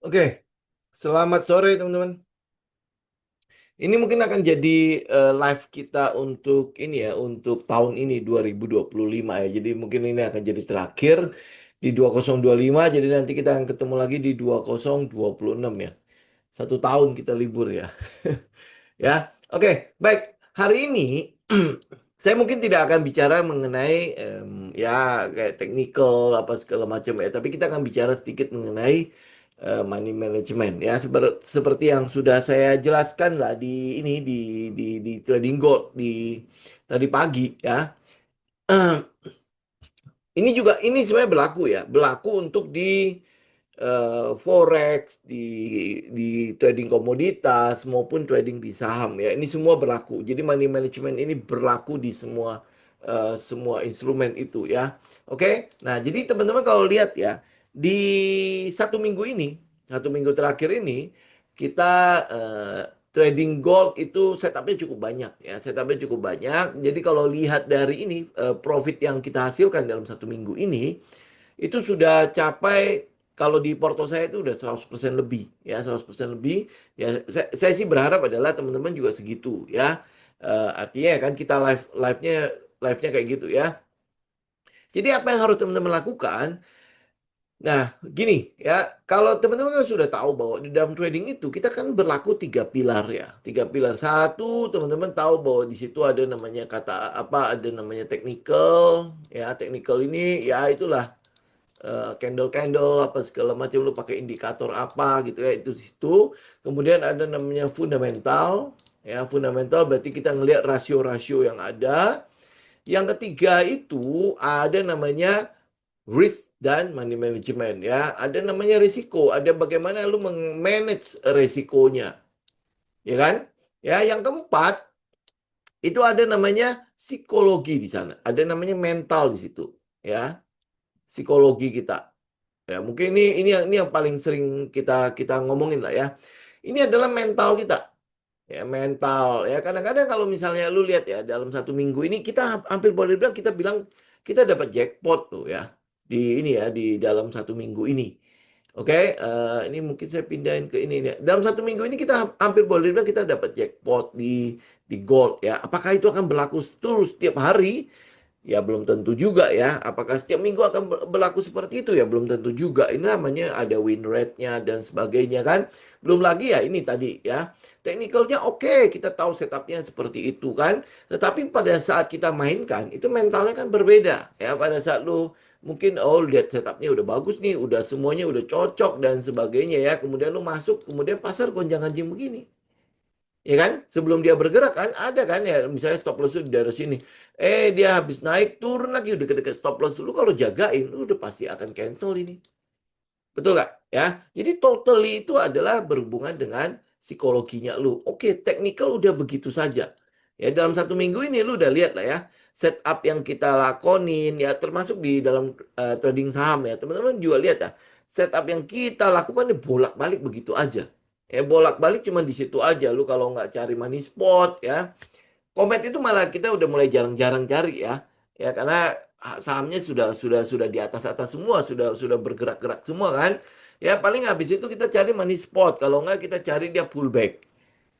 Oke, selamat sore teman-teman. Ini mungkin akan jadi live kita untuk ini ya, untuk tahun ini 2025 ya. Jadi mungkin ini akan jadi terakhir di 2025. Jadi nanti kita akan ketemu lagi di 2026 ya. 1 tahun kita libur ya. Ya, oke, baik. Hari ini saya mungkin tidak akan bicara mengenai ya kayak technical apa segala macam ya, tapi kita akan bicara sedikit mengenai money management ya, seperti yang sudah saya jelaskan lah di ini di trading gold di tadi pagi ya. Ini juga ini sebenarnya berlaku ya, berlaku untuk di forex, di trading komoditas maupun trading di saham ya. Ini semua berlaku. Jadi money management ini berlaku di semua instrumen itu ya. Oke. Nah, jadi teman-teman kalau lihat ya di 1 minggu ini, 1 minggu terakhir ini kita trading gold itu setupnya cukup banyak ya. Setupnya cukup banyak. Jadi kalau lihat dari ini profit yang kita hasilkan dalam 1 minggu ini itu sudah capai, kalau di porto saya itu udah 100% lebih ya, 100% lebih ya. Saya sih berharap adalah teman-teman juga segitu ya. Artinya ya kan kita live-nya kayak gitu ya. Jadi apa yang harus teman-teman lakukan? Nah, gini ya, kalau teman-teman kan sudah tahu bahwa di dalam trading itu kita kan berlaku 3 pilar ya. 3 pilar. Satu, teman-teman tahu bahwa di situ ada namanya kata apa? Ada namanya technical ya. Technical ini ya itulah candle-candle apa segala macam, lu pakai indikator apa gitu ya, itu situ. Kemudian ada namanya fundamental ya. Fundamental berarti kita ngelihat rasio-rasio yang ada. Yang ketiga itu ada namanya risk dan money management ya. Ada namanya risiko, ada bagaimana lu manage resikonya, ya kan? Ya, yang keempat itu ada namanya psikologi di sana. Ada namanya mental di situ, ya. Psikologi kita. Ya, mungkin ini yang paling sering kita kita ngomongin lah ya. Ini adalah mental kita. Ya, mental ya. Kadang-kadang kalau misalnya lu lihat ya dalam 1 minggu ini kita hampir boleh bilang kita bilang kita dapat jackpot tuh ya. Di ini ya di dalam 1 minggu ini. Oke, ini mungkin saya pindahin ke ini nih. Dalam 1 minggu ini kita hampir boleh bilang kita dapat jackpot di gold ya. Apakah itu akan berlaku terus setiap hari? Ya belum tentu juga ya. Apakah setiap minggu akan berlaku seperti itu ya? Belum tentu juga. Ini namanya ada win rate-nya dan sebagainya kan. Belum lagi ya ini tadi ya. Teknikalnya oke, kita tahu setupnya seperti itu kan. Tetapi pada saat kita mainkan, itu mentalnya kan berbeda. Ya, pada saat lu mungkin, oh lihat setupnya udah bagus nih, udah semuanya udah cocok dan sebagainya ya. Kemudian lu masuk, kemudian pasar gonjang-ganjing begini. Ya kan? Sebelum dia bergerak kan ada kan ya, misalnya stop loss di daerah sini. Dia habis naik turun lagi udah deket-deket stop loss dulu, kalau jagain lu udah pasti akan cancel ini. Betul nggak? Ya. Jadi totally itu adalah berhubungan dengan psikologinya lu. Oke, technical udah begitu saja. Ya, dalam 1 minggu ini lu udah lihat lah ya setup yang kita lakonin ya, termasuk di dalam trading saham ya. Teman-teman juga lihat ya, setup yang kita lakukan ini bolak-balik begitu aja. Bolak-balik cuma di situ aja. Lu kalau nggak cari money spot ya. Komet itu malah kita udah mulai jarang-jarang cari ya. Ya karena sahamnya sudah di atas-atas semua, sudah bergerak-gerak semua kan. Ya paling habis itu kita cari money spot. Kalau nggak kita cari dia pullback.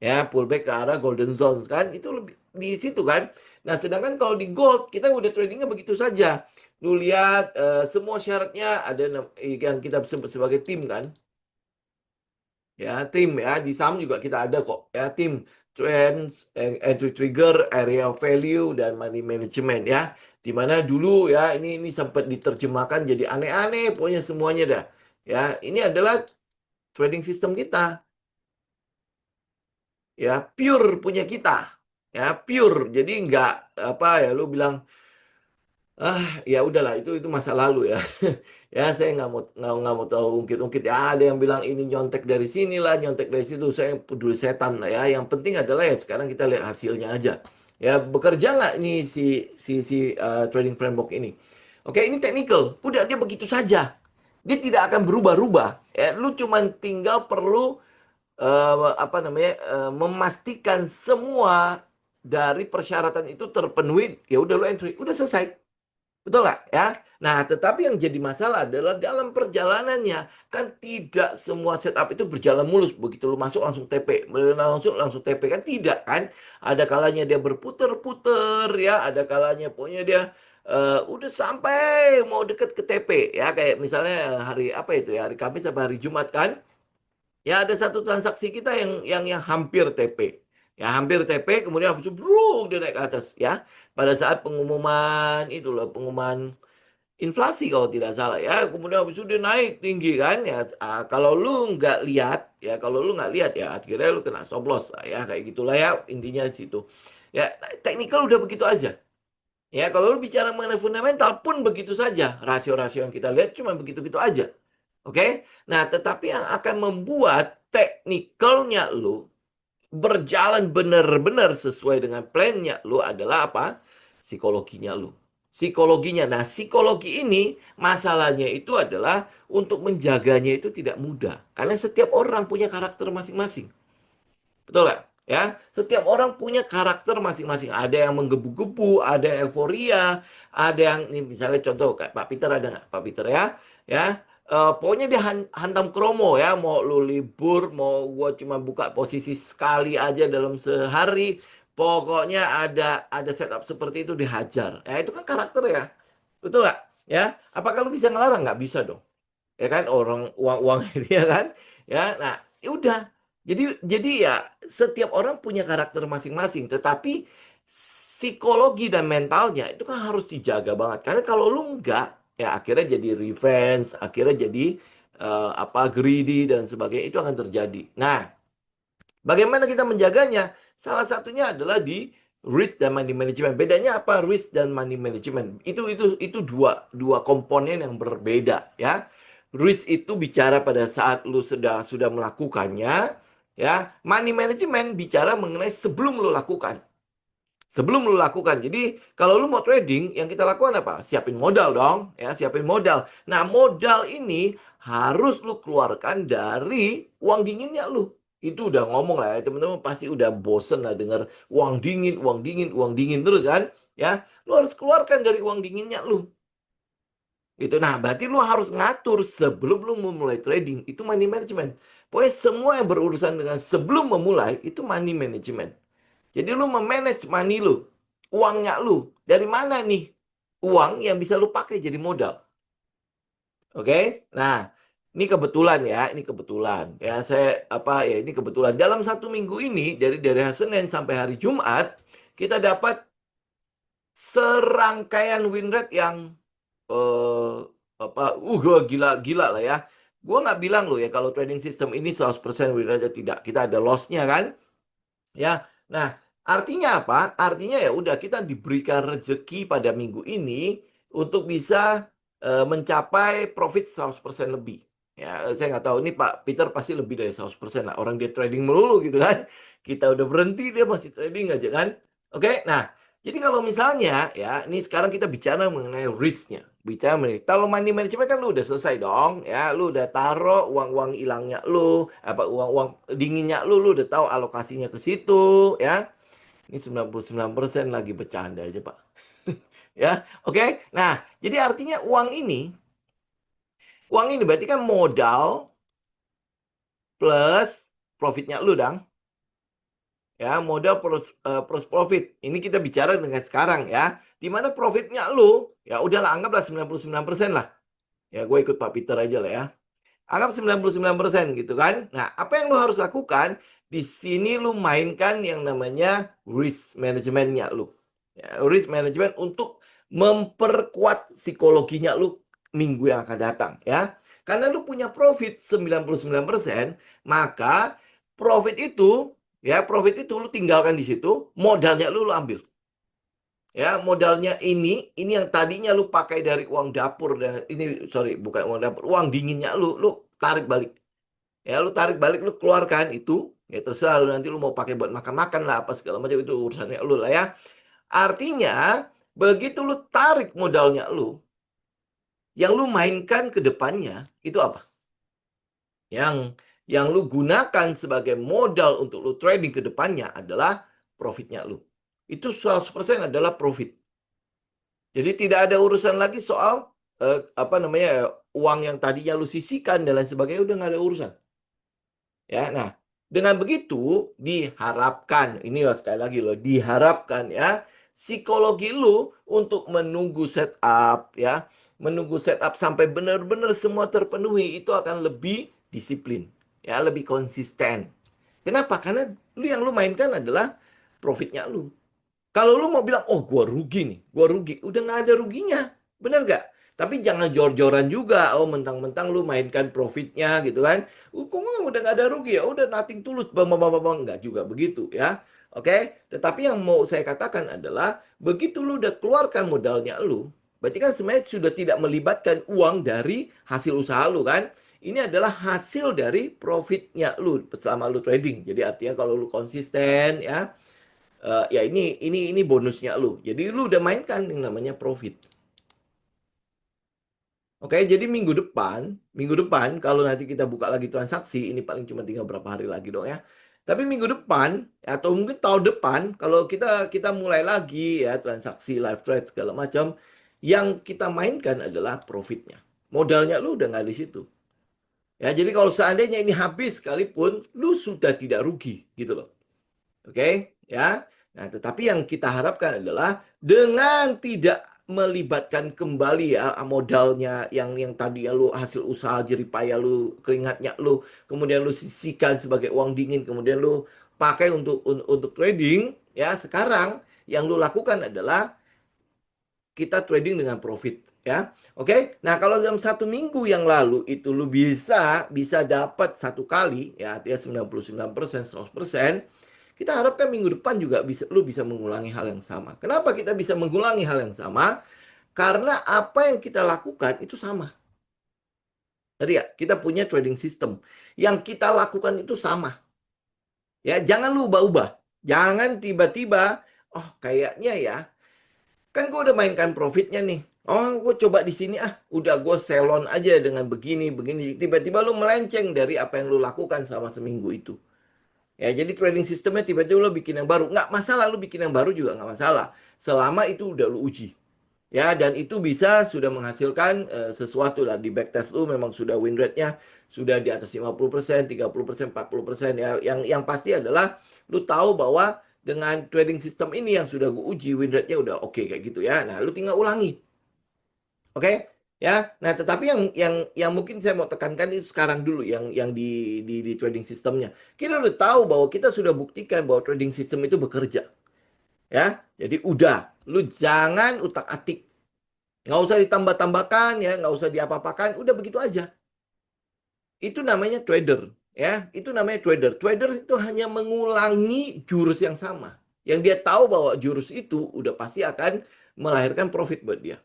Ya, pullback ke arah golden zones kan. Itu lebih di situ kan. Nah, sedangkan kalau di gold kita udah tradingnya begitu saja. Lu lihat semua syaratnya ada yang kita sebut sebagai tim kan. Ya, tim ya, di saham juga kita ada kok ya, tim trends, entry trigger, area of value, dan money management ya. Dimana dulu ya ini sempat diterjemahkan jadi aneh-aneh pokoknya semuanya dah. Ya, ini adalah trading system kita. Ya, pure punya kita. Ya, pure. Jadi nggak apa ya lu bilang, ya udahlah itu masa lalu ya. Ya saya nggak mau tahu ungkit-ungkit ya. Ada yang bilang ini nyontek dari sini lah, nyontek dari situ. Saya peduli setan lah ya. Yang penting adalah ya sekarang kita lihat hasilnya aja. Ya bekerja nggak ini si trading framework ini? Oke, ini technical. Udah dia begitu saja. Dia tidak akan berubah-ubah. Ya, lu cuman tinggal perlu apa namanya memastikan semua dari persyaratan itu terpenuhi. Ya udah lu entry, udah selesai. Betul nggak ya? Nah, tetapi yang jadi masalah adalah dalam perjalanannya kan tidak semua setup itu berjalan mulus. Begitu lu masuk langsung TP, langsung TP kan tidak kan? Ada kalanya dia berputar-putar ya, ada kalanya pokoknya dia udah sampai mau deket ke TP ya, kayak misalnya hari apa itu ya, hari Kamis sampai hari Jumat kan? Ya ada satu transaksi kita yang hampir TP. Ya hampir TP kemudian habis itu brung dia naik ke atas ya. Pada saat pengumuman itu loh, pengumuman inflasi kalau tidak salah ya. Kemudian habis itu dia naik tinggi kan ya. Kalau lu nggak lihat ya, kalau lu nggak lihat ya akhirnya lu kena stop loss lah ya, kayak gitulah ya intinya di situ. Ya teknikal udah begitu aja. Ya kalau lu bicara mengenai fundamental pun begitu saja. Rasio-rasio yang kita lihat cuma begitu-begitu aja. Oke? Nah, tetapi yang akan membuat teknikalnya lu berjalan benar-benar sesuai dengan plannya lu adalah apa? Psikologinya lu. Psikologinya. Nah, psikologi ini masalahnya itu adalah untuk menjaganya itu tidak mudah. Karena setiap orang punya karakter masing-masing. Betul nggak? Ya, setiap orang punya karakter masing-masing. Ada yang menggebu-gebu, ada yang euforia, ada yang ini misalnya contoh kayak Pak Peter ada nggak? Pak Peter ya, ya. Pokoknya dia hantam kromo ya, mau lu libur, mau gua cuma buka posisi sekali aja dalam sehari, pokoknya ada setup seperti itu dihajar. Ya itu kan karakter ya, betul nggak? Ya, apakah lu bisa ngelarang? Nggak bisa dong, ya kan orang uang-uang dia kan ya. Nah ya udah, jadi ya setiap orang punya karakter masing-masing, tetapi psikologi dan mentalnya itu kan harus dijaga banget, karena kalau lu enggak ya akhirnya jadi revenge, akhirnya jadi apa greedy dan sebagainya, itu akan terjadi. Nah, bagaimana kita menjaganya? Salah satunya adalah di risk dan money management. Bedanya apa risk dan money management? Itu dua komponen yang berbeda ya. Risk itu bicara pada saat lu sudah melakukannya ya. Money management bicara mengenai sebelum lu lakukan. Sebelum lu lakukan. Jadi kalau lu mau trading, yang kita lakukan apa? Siapin modal dong, ya, siapin modal. Nah, modal ini harus lu keluarkan dari uang dinginnya lu. Itu udah ngomong lah ya, teman-teman pasti udah bosen lah dengar uang dingin, uang dingin, uang dingin terus kan? Ya, lu harus keluarkan dari uang dinginnya lu. Gitu. Nah, berarti lu harus ngatur sebelum lu memulai trading, itu money management. Pokoknya semua yang berurusan dengan sebelum memulai itu money management. Jadi lu memanage money lu, uangnya lu. Dari mana nih uang yang bisa lu pakai jadi modal? Oke? Nah, ini kebetulan ya, ini kebetulan. Ya, saya apa ya, ini kebetulan. Dalam satu minggu ini dari hari Senin sampai hari Jumat, kita dapat serangkaian win rate yang eh apa gila-gila lah ya. Gua nggak bilang loh ya kalau trading system ini 100% win rate tidak. Kita ada loss-nya kan? Ya. Nah, artinya apa? Artinya ya udah kita diberikan rezeki pada minggu ini untuk bisa mencapai profit 100% lebih. Ya, saya nggak tahu ini Pak Peter pasti lebih dari 100% lah. Orang dia trading melulu gitu kan. Kita udah berhenti dia masih trading aja kan. Oke, nah jadi kalau misalnya ya, ini sekarang kita bicara mengenai risk-nya. Bicara mengenai, kalau money management kan lu udah selesai dong, ya, lu udah taruh uang-uang hilangnya lu, apa uang-uang dinginnya lu udah tahu alokasinya ke situ, ya. Ini 99% lagi bercanda aja, Pak. Ya, oke. Nah, jadi artinya uang ini berarti kan modal plus profitnya lu, dong. Ya, modal plus profit. Ini kita bicara dengan sekarang ya. Di mana profitnya lu, ya udahlah anggaplah 99% lah. Ya, gue ikut Pak Peter aja lah ya. Anggap 99% gitu kan. Nah, apa yang lu harus lakukan? Di sini lu mainkan yang namanya risk manajemennya lu. Ya, risk management untuk memperkuat psikologinya lu minggu yang akan datang ya. Karena lu punya profit 99%, maka profit itu profit itu lu tinggalkan di situ, modalnya lu ambil. Ya, modalnya ini yang tadinya lu pakai dari uang dapur, dan ini sorry bukan uang dapur, uang dinginnya lu tarik balik. Ya, lu tarik balik, lu keluarkan itu, ya terserah lu nanti lu mau pakai buat makan-makan lah apa segala macam, itu urusannya lu lah ya. Artinya begitu lu tarik modalnya lu, yang lu mainkan ke depannya itu apa? Yang lu gunakan sebagai modal untuk lu trading ke depannya adalah profitnya lu. Itu 100% adalah profit. Jadi tidak ada urusan lagi soal apa namanya uang yang tadinya lu sisihkan dan lain sebagainya udah nggak ada urusan. Ya, nah dengan begitu diharapkan, inilah sekali lagi loh, diharapkan ya psikologi lu untuk menunggu setup ya, menunggu setup sampai benar-benar semua terpenuhi itu akan lebih disiplin, ya lebih konsisten. Kenapa? Karena lu mainkan adalah profitnya lu. Kalau lu mau bilang, oh gua rugi nih, gua rugi. Udah nggak ada ruginya. Bener nggak? Tapi jangan jor-joran juga. Oh mentang-mentang lu mainkan profitnya gitu kan. Kok udah nggak ada rugi ya? Udah nothing tulus. Bang. Nggak juga begitu ya. Oke? Tetapi yang mau saya katakan adalah, begitu lu udah keluarkan modalnya lu, berarti kan sebenarnya sudah tidak melibatkan uang dari hasil usaha lu kan. Ini adalah hasil dari profitnya lu selama lu trading. Jadi artinya kalau lu konsisten ya, ya ini bonusnya lu. Jadi lu udah mainkan yang namanya profit. Oke, jadi minggu depan kalau nanti kita buka lagi transaksi, ini paling cuma tinggal berapa hari lagi dong ya. Tapi minggu depan atau mungkin tahun depan kalau kita kita mulai lagi ya transaksi live trade segala macam, yang kita mainkan adalah profitnya. Modalnya lu udah nggak di situ. Ya, jadi kalau seandainya ini habis sekalipun, lu sudah tidak rugi gitu loh. Oke, ya. Nah, tetapi yang kita harapkan adalah dengan tidak melibatkan kembali ya modalnya yang tadi ya lu hasil usaha jerih payah lu, keringatnya lu, kemudian lu sisihkan sebagai uang dingin, kemudian lu pakai untuk trading, ya. Sekarang yang lu lakukan adalah kita trading dengan profit, ya. Oke. Nah, kalau dalam 1 minggu yang lalu itu lu bisa dapat satu kali ya, artinya 99%, 100%. Kita harapkan minggu depan juga lu bisa mengulangi hal yang sama. Kenapa kita bisa mengulangi hal yang sama? Karena apa yang kita lakukan itu sama. Tadi ya, kita punya trading system. Yang kita lakukan itu sama. Ya, jangan lu ubah-ubah. Jangan tiba-tiba, oh kayaknya ya, kan gue udah mainkan profitnya nih. Oh, gue coba di sini udah gue selon aja dengan begini, begini. Tiba-tiba lu melenceng dari apa yang lu lakukan selama seminggu itu. Ya, jadi trading sistemnya tiba-tiba lo bikin yang baru. Nggak masalah, lo bikin yang baru juga nggak masalah. Selama itu udah lo uji. Ya, dan itu bisa sudah menghasilkan sesuatu lah. Di backtest lo memang sudah win rate-nya sudah di atas 50%, 30%, 40% ya. Yang pasti adalah lo tahu bahwa dengan trading system ini yang sudah gue uji, win rate-nya udah oke kayak gitu ya. Nah, lo tinggal ulangi. Oke, ya. Nah, tetapi yang mungkin saya mau tekankan itu sekarang dulu yang di trading sistemnya. Kita udah tahu bahwa kita sudah buktikan bahwa trading system itu bekerja. Ya. Jadi udah, lu jangan utak-atik. Nggak usah ditambah-tambahkan ya, nggak usah diapa-apakan, udah begitu aja. Itu namanya trader, ya. Itu namanya trader. Trader itu hanya mengulangi jurus yang sama. Yang dia tahu bahwa jurus itu udah pasti akan melahirkan profit buat dia.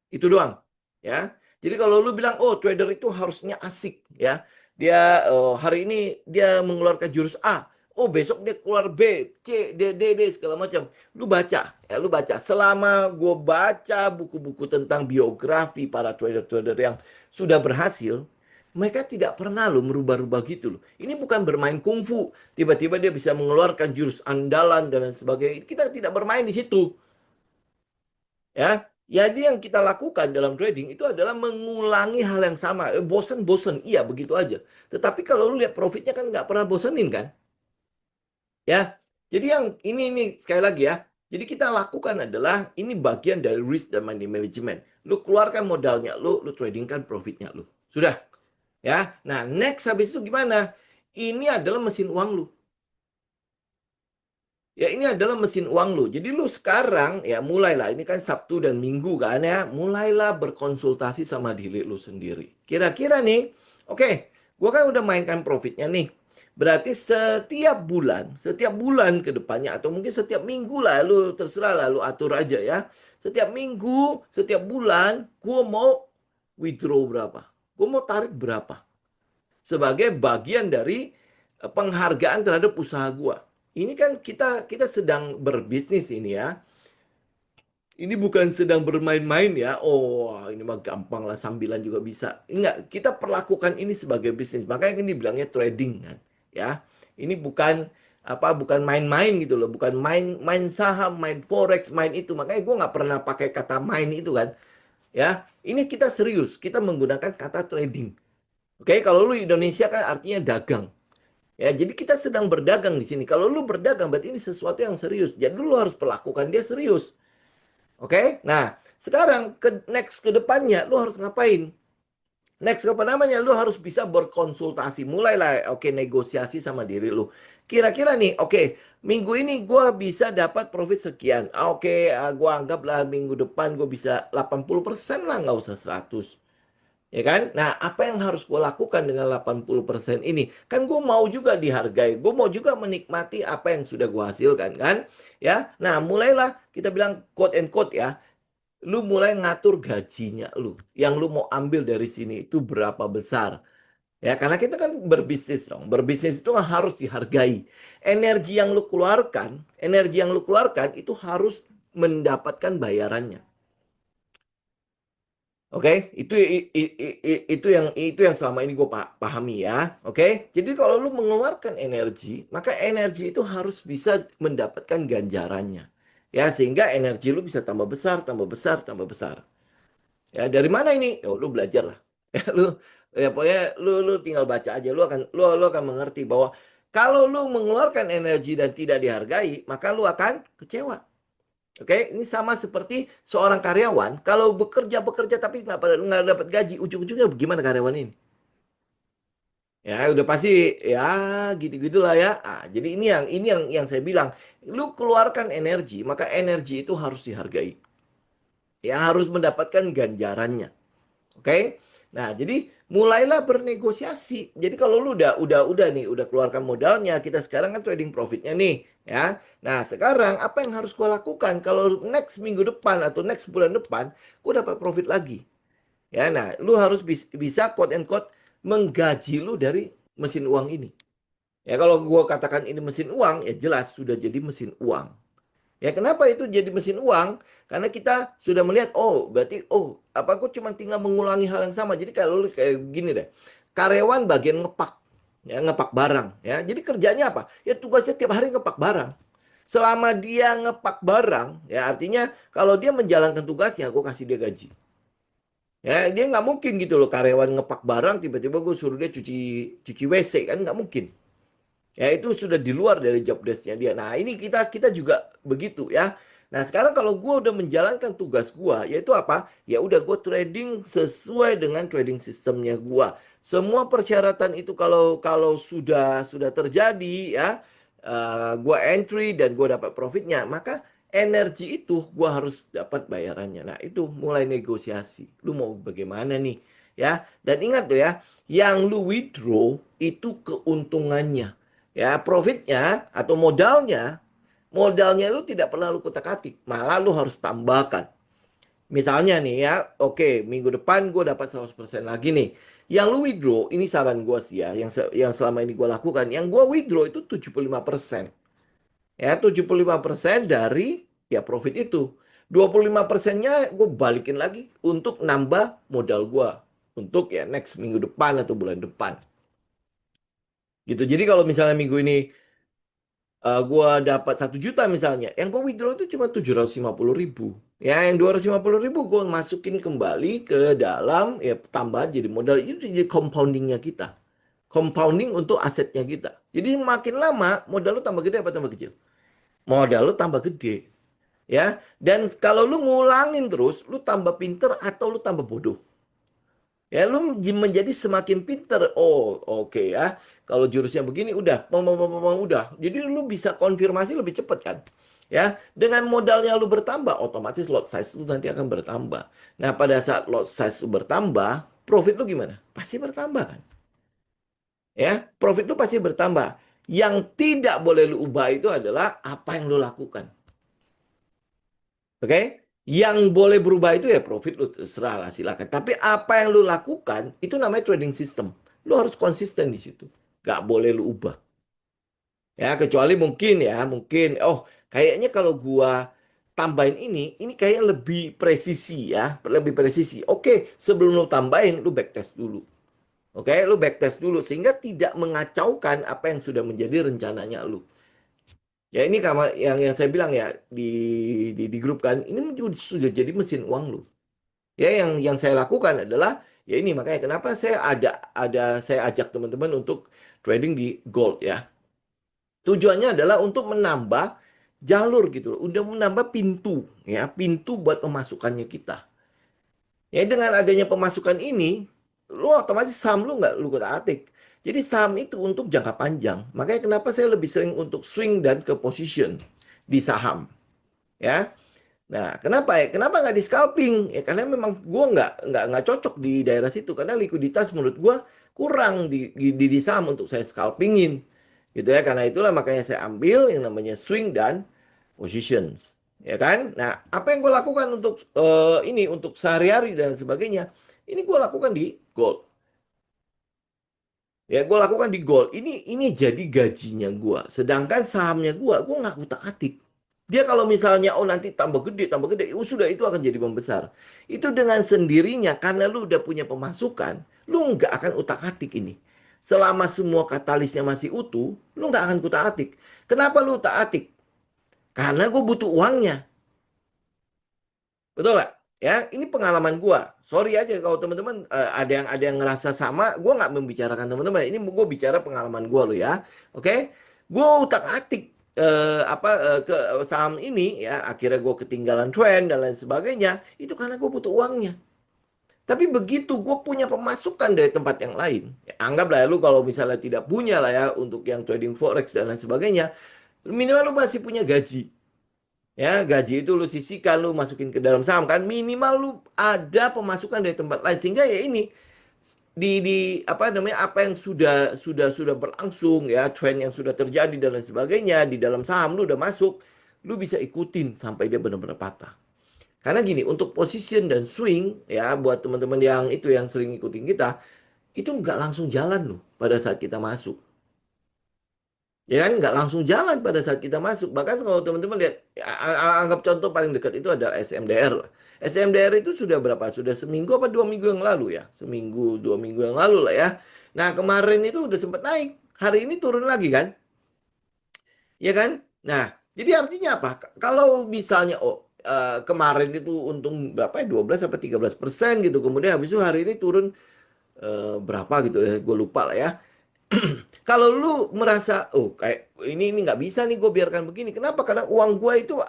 Itu doang, ya. Jadi kalau lu bilang, oh trader itu harusnya asik, ya. Dia hari ini dia mengeluarkan jurus A, oh besok dia keluar B, C, D, D, D segala macam. Lu baca, ya lu baca. Selama gue baca buku-buku tentang biografi para trader-trader yang sudah berhasil, mereka tidak pernah lo merubah-rubah gitu loh. Ini bukan bermain kungfu. Tiba-tiba dia bisa mengeluarkan jurus andalan dan lain sebagainya. Kita tidak bermain di situ. Ya, jadi yang kita lakukan dalam trading itu adalah mengulangi hal yang sama. Bosen-bosen, iya begitu aja. Tetapi kalau lu lihat profitnya kan nggak pernah bosenin kan? Ya, jadi yang ini sekali lagi ya. Jadi kita lakukan adalah ini bagian dari risk dan money management. Lu keluarkan modalnya lu tradingkan profitnya lu. Sudah, ya. Nah, next habis itu gimana? Ini adalah mesin uang lu. Ya ini adalah mesin uang lu. Jadi lu sekarang ya mulailah, ini kan Sabtu dan Minggu kan ya, mulailah berkonsultasi sama diri lu sendiri. Kira-kira nih, oke, gua kan udah mainkan profitnya nih. Berarti setiap bulan ke depannya atau mungkin setiap minggu lah, lu terserah lah, lu atur aja ya. Setiap minggu, setiap bulan, gua mau withdraw berapa? Gua mau tarik berapa? Sebagai bagian dari penghargaan terhadap usaha gua. Ini kan kita sedang berbisnis ini ya. Ini bukan sedang bermain-main ya. Oh, ini mah gampang lah sambilan juga bisa. Enggak, kita perlakukan ini sebagai bisnis. Makanya ini dibilangnya trading kan. Ya. Ini bukan bukan main-main gitu loh, bukan main saham, main forex, main itu. Makanya gue nggak pernah pakai kata main itu kan. Ya, ini kita serius, kita menggunakan kata trading. Oke, kalau lu Indonesia kan artinya dagang. Ya, jadi kita sedang berdagang di sini. Kalau lu berdagang berarti ini sesuatu yang serius. Jadi lu harus perlakukan dia serius. Oke? Nah, sekarang next ke depannya lu harus ngapain? Next apa namanya? Lu harus bisa berkonsultasi. Mulailah oke negosiasi sama diri lu. Kira-kira nih, oke, minggu ini gua bisa dapat profit sekian. Oke, gua anggaplah minggu depan gua bisa 80% lah, nggak usah 100. Ya kan? Nah, apa yang harus gue lakukan dengan 80% ini? Kan gue mau juga dihargai. Gue mau juga menikmati apa yang sudah gue hasilkan kan? Ya. Nah, mulailah kita bilang quote and quote ya. Lu mulai ngatur gajinya lu. Yang lu mau ambil dari sini itu berapa besar. Ya, karena kita kan berbisnis dong. Berbisnis itu harus dihargai. Energi yang lu keluarkan itu harus mendapatkan bayarannya. Oke, itu yang selama ini gue pahami ya. Oke, jadi kalau lu mengeluarkan energi, maka energi itu harus bisa mendapatkan ganjarannya. Ya, sehingga energi lu bisa tambah besar, tambah besar, tambah besar. Ya, dari mana ini? Oh, lu belajar lah. Ya, pokoknya lu tinggal baca aja. Lu akan mengerti bahwa kalau lu mengeluarkan energi dan tidak dihargai, maka lu akan kecewa. Oke, ini sama seperti seorang karyawan, kalau bekerja tapi nggak dapat gaji, ujung-ujungnya bagaimana karyawan ini? Ya udah pasti ya gitu-gitulah ya. Jadi ini yang saya bilang, lu keluarkan energi, maka energi itu harus dihargai. Ya harus mendapatkan ganjarannya. Oke. Nah, jadi mulailah bernegosiasi. Jadi kalau lu udah nih, udah keluarkan modalnya, kita sekarang kan trading profitnya nih, ya. Nah, sekarang apa yang harus gua lakukan kalau next minggu depan atau next bulan depan gua dapat profit lagi? Ya, nah, lu harus bisa quote and quote menggaji lu dari mesin uang ini. Ya, kalau gua katakan ini mesin uang, ya jelas sudah jadi mesin uang. Ya kenapa itu jadi mesin uang? Karena kita sudah melihat, oh berarti, oh apa aku cuma tinggal mengulangi hal yang sama. Jadi kalau lu kayak gini deh, karyawan bagian ngepak, ya ngepak barang, ya. Jadi kerjanya apa? Ya tugasnya tiap hari ngepak barang. Selama dia ngepak barang, ya artinya kalau dia menjalankan tugasnya, gue kasih dia gaji. Ya dia nggak mungkin gitu loh karyawan ngepak barang tiba-tiba gue suruh dia cuci cuci WC kan nggak mungkin. Ya itu sudah di luar dari job desk-nya dia. Nah ini kita juga begitu ya. Nah sekarang kalau gue udah menjalankan tugas gue, yaitu apa? Ya udah gue trading sesuai dengan trading sistemnya gue. Semua persyaratan itu kalau kalau sudah terjadi ya, gue entry dan gue dapat profitnya, maka energi itu gue harus dapat bayarannya. Nah itu mulai negosiasi. Lu mau bagaimana nih? Ya dan ingat tuh ya, yang lu withdraw itu keuntungannya. Ya, profitnya atau modalnya lu tidak pernah lu kutak-atik, malah lu harus tambahkan. Misalnya nih ya, oke, minggu depan gue dapat 100% lagi nih. Yang lu withdraw, ini saran gue sih ya, yang selama ini gue lakukan, yang gue withdraw itu 75%. Ya, 75% dari ya profit itu. 25%-nya gue balikin lagi untuk nambah modal gue. Untuk ya next minggu depan atau bulan depan. Gitu. Jadi kalau misalnya minggu ini gua dapat 1 juta misalnya, yang gua withdraw itu cuma 750.000. Ya, yang 250.000 gua masukin kembali ke dalam ya tambahan jadi modal itu jadi compoundingnya kita. Compounding untuk asetnya kita. Jadi makin lama modal lu tambah gede apa tambah kecil? Modal lu tambah gede. Ya, dan kalau lu ngulangin terus, lu tambah pinter atau lu tambah bodoh. Ya, lu menjadi semakin pinter. Oh, oke ya. Kalau jurusnya begini, udah, udah. Jadi lu bisa konfirmasi lebih cepat kan? Ya, dengan modalnya lu bertambah, otomatis lot size lu nanti akan bertambah. Nah, pada saat lot size lu bertambah, profit lu gimana? Pasti bertambah kan? Ya, profit lu pasti bertambah. Yang tidak boleh lu ubah itu adalah apa yang lu lakukan. Oke? Yang boleh berubah itu ya profit lu terserah lah silakan. Tapi apa yang lu lakukan itu namanya trading system. Lu harus konsisten di situ. Gak boleh lu ubah. Ya, kecuali mungkin oh kayaknya kalau gua tambahin ini kayak lebih presisi ya, lebih presisi. Oke, sebelum lu tambahin lu backtest dulu. Oke, lu backtest dulu sehingga tidak mengacaukan apa yang sudah menjadi rencananya lu. Ya ini sama yang saya bilang ya di grup kan, ini sudah jadi mesin uang lu. Ya yang saya lakukan adalah ya ini makanya kenapa saya ajak teman-teman untuk trading di gold ya. Tujuannya adalah untuk menambah jalur gitu loh, udah menambah pintu ya, pintu buat pemasukannya kita. Ya dengan adanya pemasukan ini, lu otomatis saham lu nggak lu atik. Jadi saham itu untuk jangka panjang. Makanya kenapa saya lebih sering untuk swing dan ke position di saham. Ya, nah kenapa ya? Kenapa nggak di scalping? Ya karena memang gua nggak cocok di daerah situ karena likuiditas menurut gua kurang di saham untuk saya scalpingin. Gitu ya. Karena itulah makanya saya ambil yang namanya swing dan positions. Ya kan? Nah, apa yang gue lakukan untuk ini untuk sehari-hari dan sebagainya, ini gue lakukan di gold. Ya, gue lakukan di gold. Ini jadi gajinya gue. Sedangkan sahamnya gue nggak utak-atik. Dia kalau misalnya oh nanti tambah gede, sudah itu akan jadi membesar. Itu dengan sendirinya karena lu udah punya pemasukan, lu nggak akan utak-atik ini. Selama semua katalisnya masih utuh, lu nggak akan utak-atik. Kenapa lu utak-atik? Karena gue butuh uangnya. Betul nggak? Ya, ini pengalaman gua. Sorry aja kalau teman-teman ada yang ngerasa sama, gua nggak membicarakan teman-teman. Ini gua bicara pengalaman gua lo ya. Oke? Gua utak-atik ke saham ini ya, akhirnya gua ketinggalan trend dan lain sebagainya. Itu karena gua butuh uangnya. Tapi begitu gue punya pemasukan dari tempat yang lain, ya, anggaplah ya, lu kalau misalnya tidak punya lah ya untuk yang trading forex dan lain sebagainya, minimal lu masih punya gaji. Ya, gaji itu lu sisihkan, lu masukin ke dalam saham kan minimal lu ada pemasukan dari tempat lain sehingga ya ini di apa namanya apa yang sudah berlangsung ya, tren yang sudah terjadi dan lain sebagainya di dalam saham lu udah masuk, lu bisa ikutin sampai dia benar-benar patah. Karena gini, untuk position dan swing ya buat teman-teman yang itu yang sering ikutin kita, itu nggak langsung jalan loh pada saat kita masuk. Ya kan nggak langsung jalan pada saat kita masuk. Bahkan kalau teman-teman lihat, anggap contoh paling dekat itu adalah SMDR lah. SMDR itu sudah berapa? Sudah seminggu apa 2 minggu yang lalu ya? Seminggu, 2 minggu yang lalu lah ya. Nah kemarin itu udah sempat naik. Hari ini turun lagi kan? Ya kan? Nah, jadi artinya apa? Kalau misalnya kemarin itu untung berapa ya? 12 sampai 13% gitu. Kemudian habis itu hari ini turun berapa gitu ya? Gue lupa lah ya. Kalau lu merasa, oh kayak ini nggak bisa nih gue biarkan begini. Kenapa? Karena uang gue itu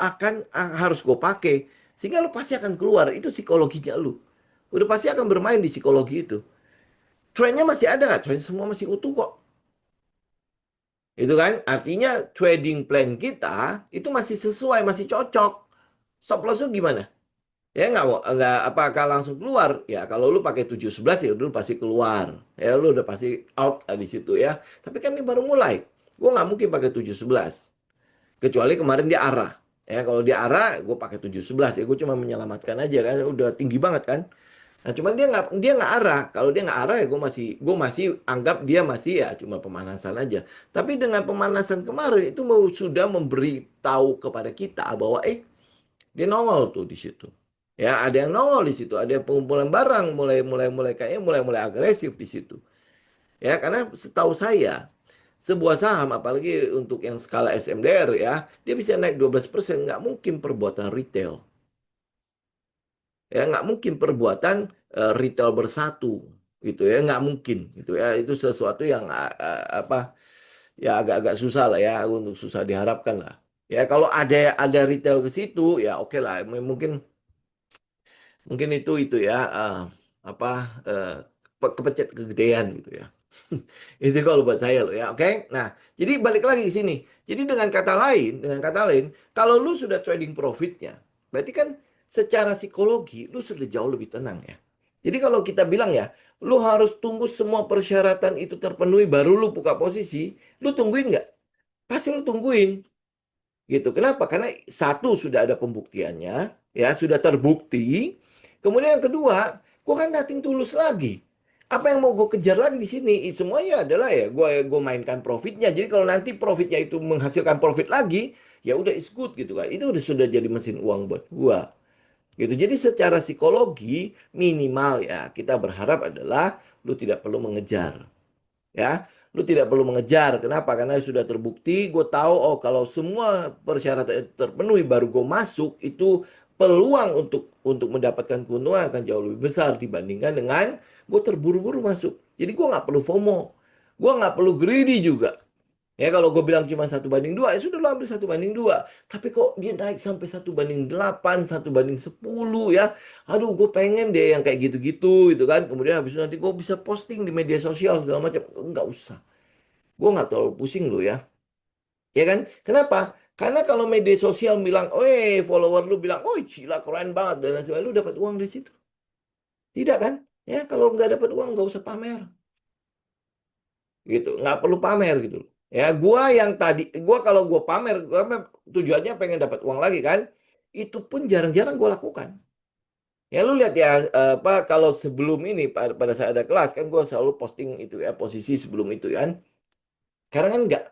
harus gue pakai. Sehingga lu pasti akan keluar. Itu psikologinya lu. Udah pasti akan bermain di psikologi itu. Trendnya masih ada nggak? Trend semua masih utuh kok. Itu kan? Artinya trading plan kita itu masih sesuai, masih cocok. Stop loss lu gimana? Ya nggak apakah langsung keluar? Ya kalau lu pakai 711 ya udah pasti keluar. Ya lu udah pasti out di situ ya. Tapi kan ini baru mulai. Gue nggak mungkin pakai 711. Kecuali kemarin dia arah. Ya kalau dia arah gue pakai 711 ya gue cuma menyelamatkan aja kan udah tinggi banget kan. Nah cuman dia nggak arah. Kalau dia nggak arah ya gue masih anggap dia masih ya cuma pemanasan aja. Tapi dengan pemanasan kemarin itu sudah memberitahu kepada kita bahwa dia nongol tuh di situ. Ya, ada yang nongol di situ, ada yang pengumpulan barang mulai kayaknya mulai agresif di situ. Ya, karena setahu saya sebuah saham apalagi untuk yang skala SMDR ya, dia bisa naik 12%, nggak mungkin perbuatan retail. Ya, nggak mungkin perbuatan retail bersatu gitu ya, nggak mungkin gitu ya. Itu sesuatu yang apa ya agak-agak susah lah ya untuk susah diharapkan lah. Ya, kalau ada retail ke situ ya oke lah, mungkin mungkin itu ya apa eh, kepecet kegedean gitu ya. Itu kalau buat saya loh ya, oke? Nah, jadi balik lagi ke sini. Jadi dengan kata lain, kalau lu sudah trading profitnya, berarti kan secara psikologi lu sudah jauh lebih tenang ya. Jadi kalau kita bilang ya, lu harus tunggu semua persyaratan itu terpenuhi baru lu buka posisi, lu tungguin nggak? Pasti lu tungguin. Gitu. Kenapa? Karena satu sudah ada pembuktiannya, ya sudah terbukti. Kemudian yang kedua, gue kan dating tulus lagi. Apa yang mau gue kejar lagi di sini? Semuanya adalah ya gue mainkan profitnya. Jadi kalau nanti profitnya itu menghasilkan profit lagi, ya udah is good gitu kan. Itu udah sudah jadi mesin uang buat gue. Gitu. Jadi secara psikologi minimal ya kita berharap adalah lu tidak perlu mengejar, ya. Lu tidak perlu mengejar. Kenapa? Karena sudah terbukti. Gue tahu, oh kalau semua persyaratan itu terpenuhi baru gue masuk, itu peluang untuk mendapatkan keuntungan akan jauh lebih besar dibandingkan dengan gue terburu-buru masuk. Jadi gue nggak perlu FOMO. Gue nggak perlu greedy juga. Ya kalau gue bilang cuma 1:2, ya sudah lo ambil 1:2. Tapi kok dia naik sampai 1:8, 1:10 ya. Aduh, gue pengen deh yang kayak gitu-gitu gitu kan. Kemudian habis itu nanti gue bisa posting di media sosial segala macam. Enggak usah. Gue nggak terlalu pusing lo ya. Ya kan? Kenapa? Karena kalau media sosial bilang, oh follower lu bilang, oh gila keren banget dan lain sebagainya, lu dapat uang dari situ. Tidak kan? Ya kalau nggak dapat uang nggak usah pamer. Gitu, nggak perlu pamer gitu loh. Ya gua yang tadi, gua kalau gua pamer, gua tujuannya pengen dapat uang lagi kan, itu pun jarang-jarang gua lakukan. Ya lu lihat ya, apa kalau sebelum ini pada saat ada kelas kan gua selalu posting itu ya, posisi sebelum itu kan. Sekarang kan enggak.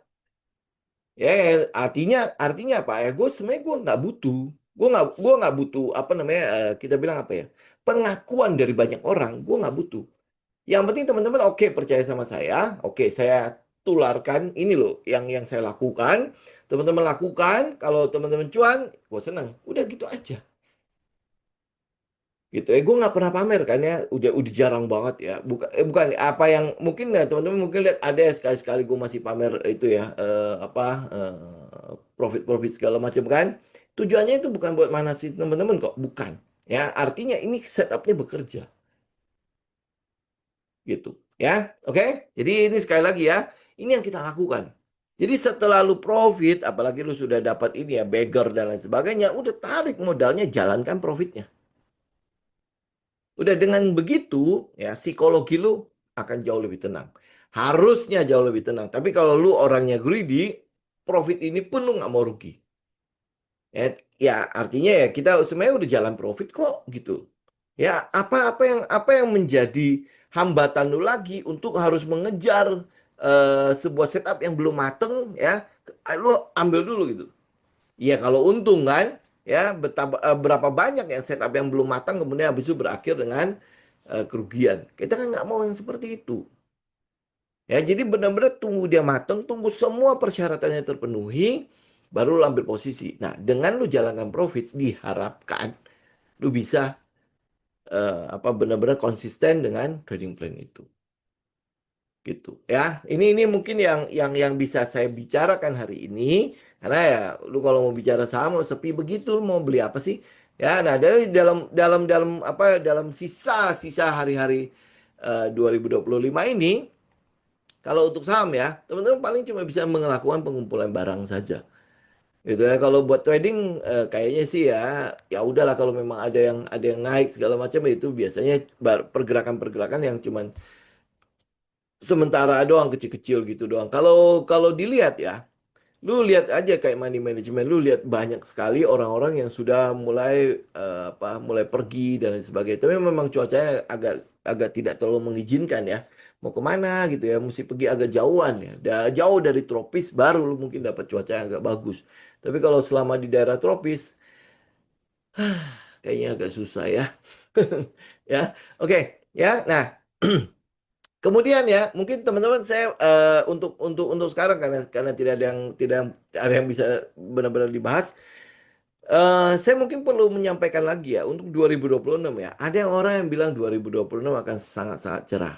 Ya artinya apa ya, gue sebenarnya gue nggak butuh, gue nggak butuh apa namanya, kita bilang apa ya, pengakuan dari banyak orang. Gue nggak butuh. Yang penting teman-teman oke percaya sama saya, oke saya tularkan ini loh yang saya lakukan. Teman-teman lakukan, kalau teman-teman cuan, gue senang. Udah gitu aja. Gitu. Gue nggak pernah pamer kan ya, udah jarang banget ya. Bukan apa yang mungkin ya teman-teman mungkin lihat ada ya sekali-sekali gue masih pamer itu ya, apa profit-profit segala macam kan. Tujuannya itu bukan buat manasin teman-teman kok, bukan. Ya, artinya ini setupnya bekerja. Gitu ya, oke. Jadi ini sekali lagi ya, ini yang kita lakukan. Jadi setelah lu profit, apalagi lu sudah dapat ini ya beggar dan lain sebagainya, udah tarik modalnya, jalankan profitnya. Udah dengan begitu ya, psikologi lu akan jauh lebih tenang, harusnya jauh lebih tenang. Tapi kalau lu orangnya greedy, profit ini pun lu nggak mau rugi. Ya artinya ya kita sebenarnya udah jalan profit kok gitu. Ya, apa yang menjadi hambatan lu lagi untuk harus mengejar sebuah setup yang belum mateng ya, lu ambil dulu gitu. Ya kalau untung kan, ya berapa banyak yang setup yang belum matang kemudian habis itu berakhir dengan kerugian. Kita kan nggak mau yang seperti itu. Ya, jadi benar-benar tunggu dia mateng, tunggu semua persyaratannya terpenuhi, baru lu ambil posisi. Nah, dengan lu jalankan profit, diharapkan lu bisa apa benar-benar konsisten dengan trading plan itu gitu ya. Ini mungkin yang bisa saya bicarakan hari ini, karena ya lu kalau mau bicara saham mau sepi begitu, lu mau beli apa sih ya. Nah, dari dalam apa, dalam sisa hari-hari 2025 ini, kalau untuk saham ya teman-teman paling cuma bisa melakukan pengumpulan barang saja gitu ya. Kalau buat trading kayaknya sih ya, ya udahlah, kalau memang ada yang naik segala macam itu biasanya pergerakan-pergerakan yang cuman sementara doang, kecil-kecil gitu doang. Kalau kalau dilihat ya, lu lihat aja kayak money management, lu lihat banyak sekali orang-orang yang sudah mulai mulai pergi dan lain sebagainya. Tapi memang cuacanya agak agak tidak terlalu mengizinkan ya. Mau kemana gitu ya, mesti pergi agak jauhan ya. Jauh dari tropis baru lu mungkin dapat cuaca yang agak bagus. Tapi kalau selama di daerah tropis, kayaknya agak susah ya. Ya, oke. Ya, nah, kemudian ya, mungkin teman-teman saya untuk sekarang, karena tidak ada yang bisa benar-benar dibahas. Saya mungkin perlu menyampaikan lagi ya untuk 2026 ya. Ada yang orang yang bilang 2026 akan sangat-sangat cerah.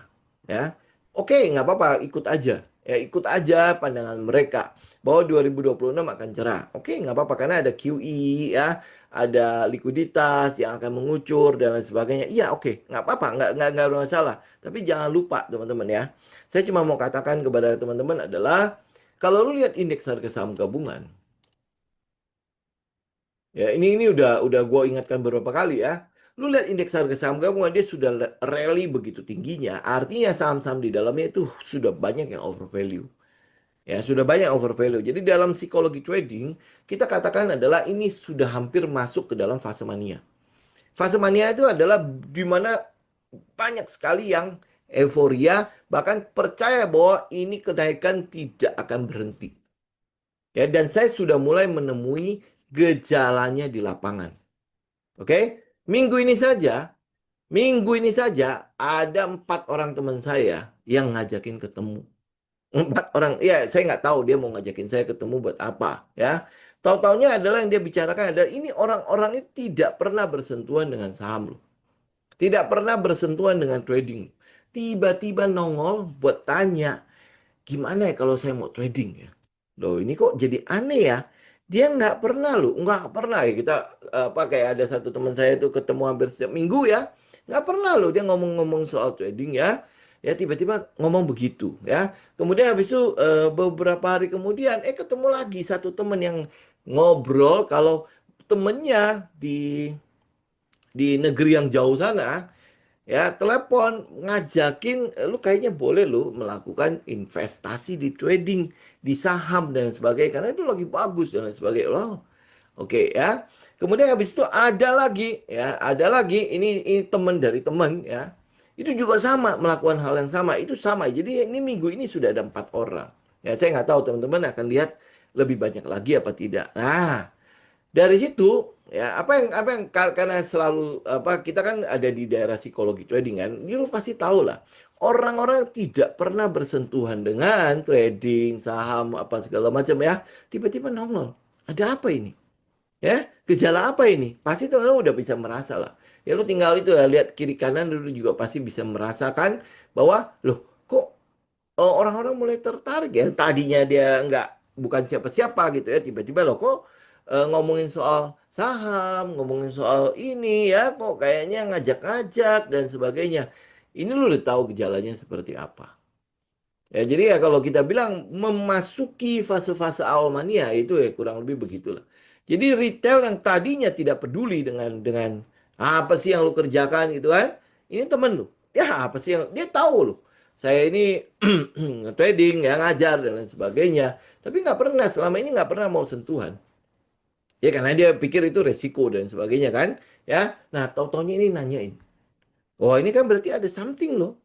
Ya, oke, nggak apa-apa, ikut aja. Ya, ikut aja pandangan mereka bahwa 2026 akan cerah. Oke, nggak apa-apa karena ada QE ya, ada likuiditas yang akan mengucur dan lain sebagainya. Iya, oke, nggak apa-apa, nggak ada masalah. Tapi jangan lupa teman-teman ya. Saya cuma mau katakan kepada teman-teman adalah kalau lu lihat indeks harga saham gabungan. Ya, ini udah gue ingatkan beberapa kali ya. Lu lihat indeks harga saham gabungan, dia sudah rally begitu tingginya. Artinya saham-saham di dalamnya itu sudah banyak yang overvalue. Ya, sudah banyak overvalue. Jadi dalam psikologi trading, kita katakan adalah ini sudah hampir masuk ke dalam fase mania. Fase mania itu adalah di mana banyak sekali yang euforia, bahkan percaya bahwa ini kenaikan tidak akan berhenti. Ya, dan saya sudah mulai menemui gejalanya di lapangan. Oke, minggu ini saja, minggu ini saja ada 4 orang teman saya yang ngajakin ketemu. 4 orang. Ya, saya nggak tahu dia mau ngajakin saya ketemu buat apa, ya. Tahu-taunya adalah yang dia bicarakan adalah ini orang-orang itu tidak pernah bersentuhan dengan saham loh. Tidak pernah bersentuhan dengan trading. Tiba-tiba nongol buat tanya, gimana ya kalau saya mau trading ya? Loh ini kok jadi aneh ya? Dia nggak pernah loh, nggak pernah ya kita apa kayak ada satu teman saya itu ketemu hampir setiap minggu ya, nggak pernah loh dia ngomong-ngomong soal trading ya, ya tiba-tiba ngomong begitu ya. Kemudian habis itu beberapa hari kemudian ketemu lagi satu teman yang ngobrol kalau temennya di negeri yang jauh sana ya telepon ngajakin lu kayaknya boleh lu melakukan investasi di trading di saham dan sebagainya karena itu lagi bagus dan lain sebagainya loh. Oke ya. Kemudian habis itu ada lagi ya, ada lagi ini teman dari teman ya. Itu juga sama melakukan hal yang sama. Itu sama. Jadi ini minggu ini sudah ada 4 orang. Ya saya nggak tahu teman-teman akan lihat lebih banyak lagi apa tidak. Nah, dari situ ya apa yang karena selalu apa kita kan ada di daerah psikologi trading kan, lu pasti tahu lah orang-orang yang tidak pernah bersentuhan dengan trading saham apa segala macam ya tiba-tiba nongol. Ada apa ini? Ya, gejala apa ini? Pasti teman-teman udah bisa merasa lah. Ya lu tinggal itu ya lihat kiri kanan lu juga pasti bisa merasakan bahwa loh kok orang-orang mulai tertarik ya. Tadinya dia nggak bukan siapa-siapa gitu ya. Tiba-tiba loh kok ngomongin soal saham, ngomongin soal ini ya, kok kayaknya ngajak-ngajak dan sebagainya. Ini lu udah tahu gejalanya seperti apa. Ya, jadi ya kalau kita bilang memasuki fase-fase awal mania itu ya kurang lebih begitulah. Jadi retail yang tadinya tidak peduli dengan apa sih yang lu kerjakan gitu kan. Ini temen lu. Ya apa sih yang dia tahu loh. Saya ini trading ya ngajar dan lain sebagainya. Tapi nggak pernah selama ini nggak pernah mau sentuhan. Ya karena dia pikir itu resiko dan sebagainya kan. Ya. Nah, tahu-taunya ini nanyain. Oh, ini kan berarti ada something loh.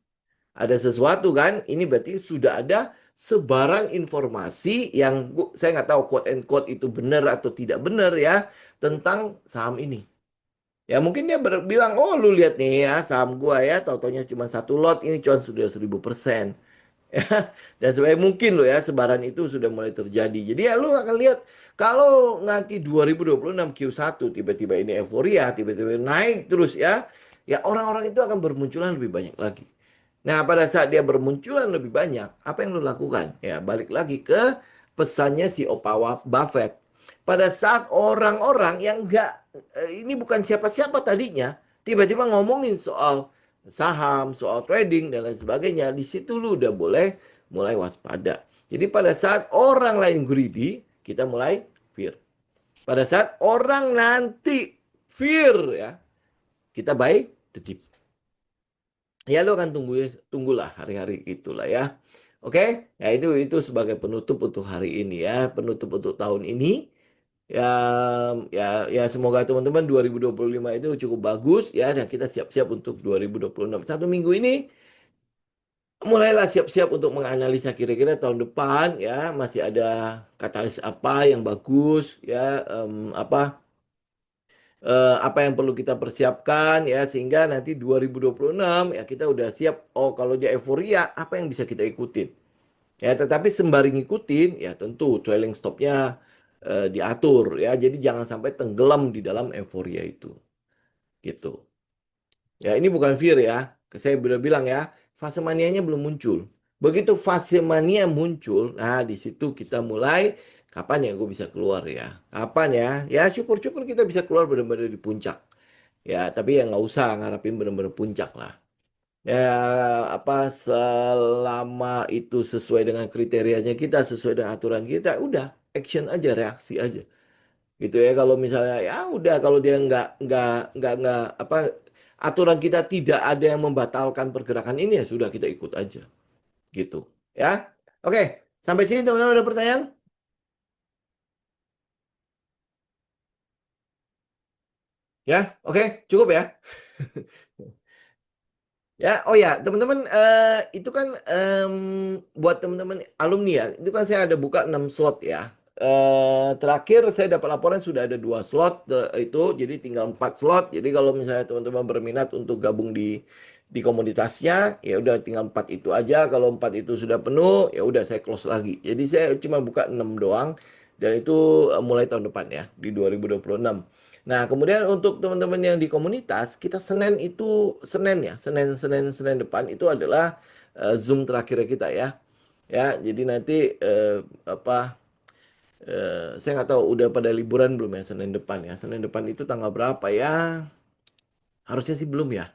Ada sesuatu kan? Ini berarti sudah ada sebaran informasi yang saya nggak tahu quote and quote itu benar atau tidak benar ya tentang saham ini. Ya mungkin dia bilang, oh lu lihat nih ya saham gua ya, tahu-taunya cuma satu lot, ini cuma sudah 1000%. Ya, dan sebenarnya mungkin loh ya sebaran itu sudah mulai terjadi. Jadi ya lu akan lihat kalau nanti 2026 Q1 tiba-tiba ini euforia, tiba-tiba naik terus ya, ya orang-orang itu akan bermunculan lebih banyak lagi. Nah, pada saat dia bermunculan lebih banyak, apa yang lu lakukan? Ya, balik lagi ke pesannya si Opawa Buffett. Pada saat orang-orang yang enggak, ini bukan siapa-siapa tadinya, tiba-tiba ngomongin soal saham, soal trading, dan lain sebagainya, di situ lu udah boleh mulai waspada. Jadi pada saat orang lain greedy, kita mulai fear. Pada saat orang nanti fear, ya, kita buy the dip. Ya lo akan tunggulah hari-hari itulah ya. Oke, ya itu sebagai penutup untuk hari ini ya, penutup untuk tahun ini. Ya ya semoga teman-teman 2025 itu cukup bagus ya dan kita siap-siap untuk 2026. 1 minggu ini mulailah siap-siap untuk menganalisa kira-kira tahun depan ya masih ada katalis apa yang bagus ya apa yang perlu kita persiapkan ya sehingga nanti 2026 ya kita udah siap oh kalau dia euforia apa yang bisa kita ikutin ya tetapi sembari ngikutin ya tentu trailing stopnya diatur ya jadi jangan sampai tenggelam di dalam euforia itu gitu. Ya, ini bukan fear ya. Saya sudah bilang ya, fase manianya belum muncul. Begitu fase mania muncul, nah di situ kita mulai kapan ya gue bisa keluar ya? Kapan ya? Ya syukur-syukur kita bisa keluar benar-benar di puncak. Ya, tapi ya nggak usah ngarapin benar-benar puncak lah. Ya, apa selama itu sesuai dengan kriterianya kita, sesuai dengan aturan kita, udah action aja, reaksi aja gitu ya kalau misalnya ya udah kalau dia nggak apa aturan kita tidak ada yang membatalkan pergerakan ini ya sudah kita ikut aja gitu ya oke sampai sini teman-teman ada pertanyaan ya oke cukup ya ya oh ya teman-teman itu kan buat teman-teman alumni ya itu kan saya ada buka 6 slot ya terakhir saya dapat laporan sudah ada 2 slot itu jadi tinggal 4 slot jadi kalau misalnya teman-teman berminat untuk gabung di di komoditasnya, ya udah tinggal 4 itu aja. Kalau 4 itu sudah penuh, ya udah saya close lagi. Jadi saya cuma buka 6 doang dan itu mulai tahun depan ya di 2026. Nah, kemudian untuk teman-teman yang di komunitas, kita Senin itu Senin ya, Senin depan itu adalah Zoom terakhir kita ya. Ya, jadi nanti apa saya nggak tahu udah pada liburan belum ya Senin depan ya. Senin depan itu tanggal berapa ya? Harusnya sih belum ya.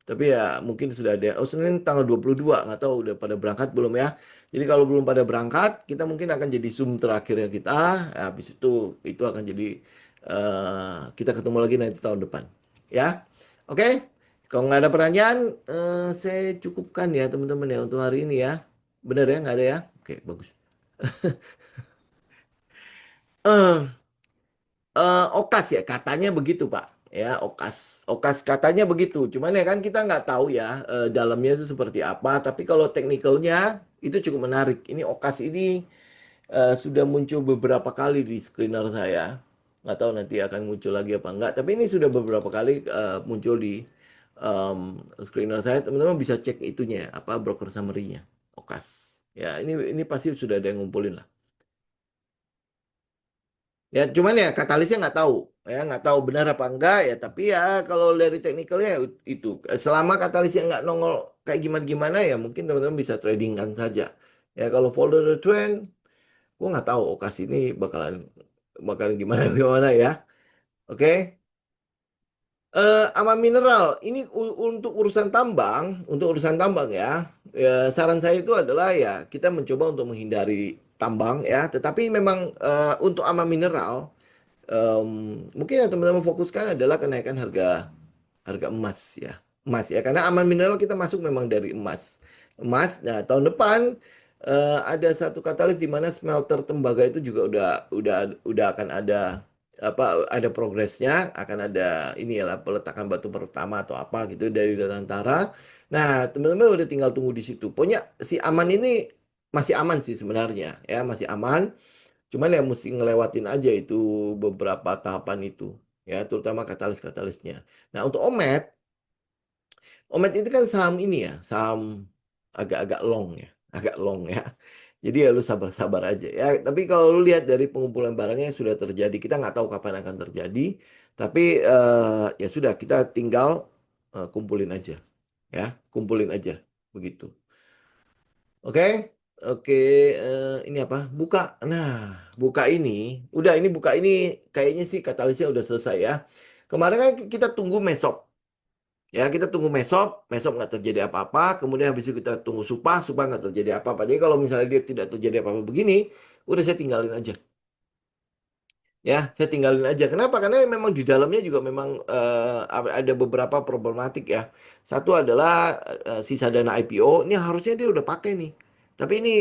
Tapi ya mungkin sudah ada. Oh, Senin tanggal 22, nggak tahu udah pada berangkat belum ya. Jadi kalau belum pada berangkat, kita mungkin akan jadi Zoom terakhirnya kita. Ya, habis itu akan jadi kita ketemu lagi nanti tahun depan. Ya. Oke. Kalau nggak ada pertanyaan, saya cukupkan ya teman-teman ya untuk hari ini ya. Benar ya, nggak ada ya? Oke, bagus. Eh, Okas ya katanya begitu Pak ya Okas katanya begitu cuman ya kan kita nggak tahu ya dalamnya itu seperti apa tapi kalau teknikalnya itu cukup menarik ini Okas ini sudah muncul beberapa kali di screener saya nggak tahu nanti akan muncul lagi apa enggak tapi ini sudah beberapa kali muncul di screener saya teman-teman bisa cek itunya apa broker summary-nya Okas ya ini pasti sudah ada yang ngumpulin lah. Ya, cuman ya katalisnya nggak tahu, ya nggak tahu benar apa enggak ya. Tapi ya kalau dari teknikalnya itu, selama katalisnya nggak nongol kayak gimana-gimana ya mungkin teman-teman bisa tradingkan saja. Ya kalau follow the trend, gua nggak tahu okasi ini bakalan bakalan gimana gimana ya. Oke. Sama mineral ini untuk urusan tambang ya. Ya, saran saya itu adalah ya kita mencoba untuk menghindari tambang ya. Tetapi memang untuk ama mineral mungkin yang teman-teman fokuskan adalah kenaikan harga harga emas ya. Emas ya karena aman mineral kita masuk memang dari emas. Emas nah tahun depan ada satu katalis di mana smelter tembaga itu juga udah akan ada apa ada progresnya akan ada ini ya peletakan batu pertama atau apa gitu dari Danantara. Nah, teman-teman udah tinggal tunggu di situ. Pokoknya si aman ini masih aman sih sebenarnya ya, masih aman. Cuman ya mesti ngelewatin aja itu beberapa tahapan itu ya, terutama katalis-katalisnya. Nah, untuk Omet, Omet itu kan saham ini ya, saham agak-agak long ya, agak long ya. Jadi ya lu sabar-sabar aja ya. Tapi kalau lu lihat dari pengumpulan barangnya yang sudah terjadi, kita nggak tahu kapan akan terjadi. Tapi ya sudah kita tinggal kumpulin aja ya, kumpulin aja begitu. Oke, oke, ini apa? Buka. Nah, buka ini, udah ini buka ini kayaknya sih katalisnya udah selesai ya. Kemarin kan kita tunggu mesop, ya kita tunggu mesop, mesop nggak terjadi apa-apa. Kemudian habis itu kita tunggu supah, supah nggak terjadi apa-apa. Jadi kalau misalnya dia tidak terjadi apa-apa begini, udah saya tinggalin aja. Ya, saya tinggalin aja. Kenapa? Karena memang di dalamnya juga memang ada beberapa problematik ya. Satu adalah sisa dana IPO. Ini harusnya dia udah pakai nih. Tapi ini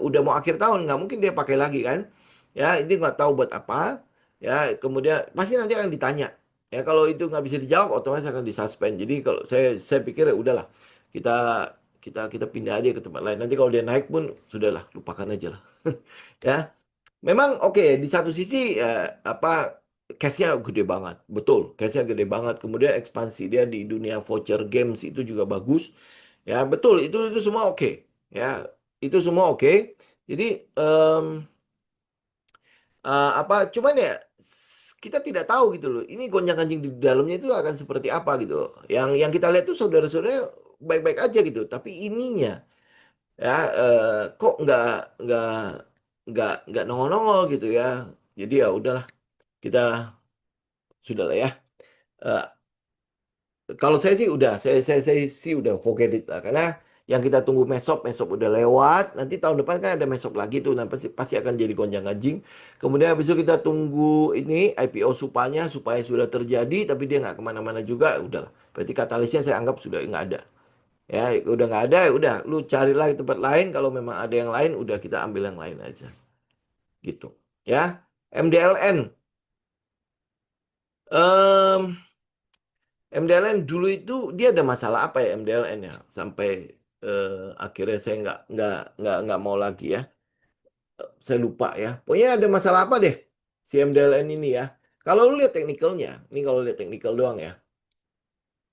udah mau akhir tahun, nggak mungkin dia pakai lagi kan? Ya, ini nggak tahu buat apa. Ya, kemudian pasti nanti akan ditanya. Ya, kalau itu nggak bisa dijawab, otomatis akan disuspend. Jadi kalau saya pikir ya udahlah, kita kita pindah aja ke tempat lain. Nanti kalau dia naik pun sudahlah, lupakan aja lah. Ya. Memang oke di satu sisi apa cashnya gede banget, betul cashnya gede banget. Kemudian ekspansi dia di dunia voucher games itu juga bagus, ya betul itu semua oke, ya itu semua oke. Jadi em, apa cuman ya kita tidak tahu gitu loh. Ini gonjang-ganjing di dalamnya itu akan seperti apa gitu loh. Yang kita lihat tuh saudara-saudaranya baik-baik aja gitu, tapi ininya ya kok nggak nggak nongol-nongol gitu ya. Jadi ya udahlah kita sudah lah ya. Eh, Kalau saya sih udah, saya sih udah forget it lah. Karena yang kita tunggu mesop, mesop udah lewat. Nanti tahun depan kan ada mesop lagi tuh. Nah, pasti akan jadi gonjang-ganjing. Kemudian habis itu kita tunggu ini IPO supaya sudah terjadi, tapi dia nggak kemana-mana juga. Udahlah. Berarti katalisnya saya anggap sudah nggak ada. Ya, udah nggak ada, ya udah. Lu cari lagi tempat lain. Kalau memang ada yang lain, udah kita ambil yang lain aja. Gitu. Ya. MDLN. Em, MDLN dulu itu dia ada masalah apa ya MDLN ya sampai akhirnya saya nggak mau lagi ya. Saya lupa ya. Pokoknya ada masalah apa deh si MDLN ini ya. Kalau lu lihat teknikalnya, ini kalau lihat teknikal doang ya.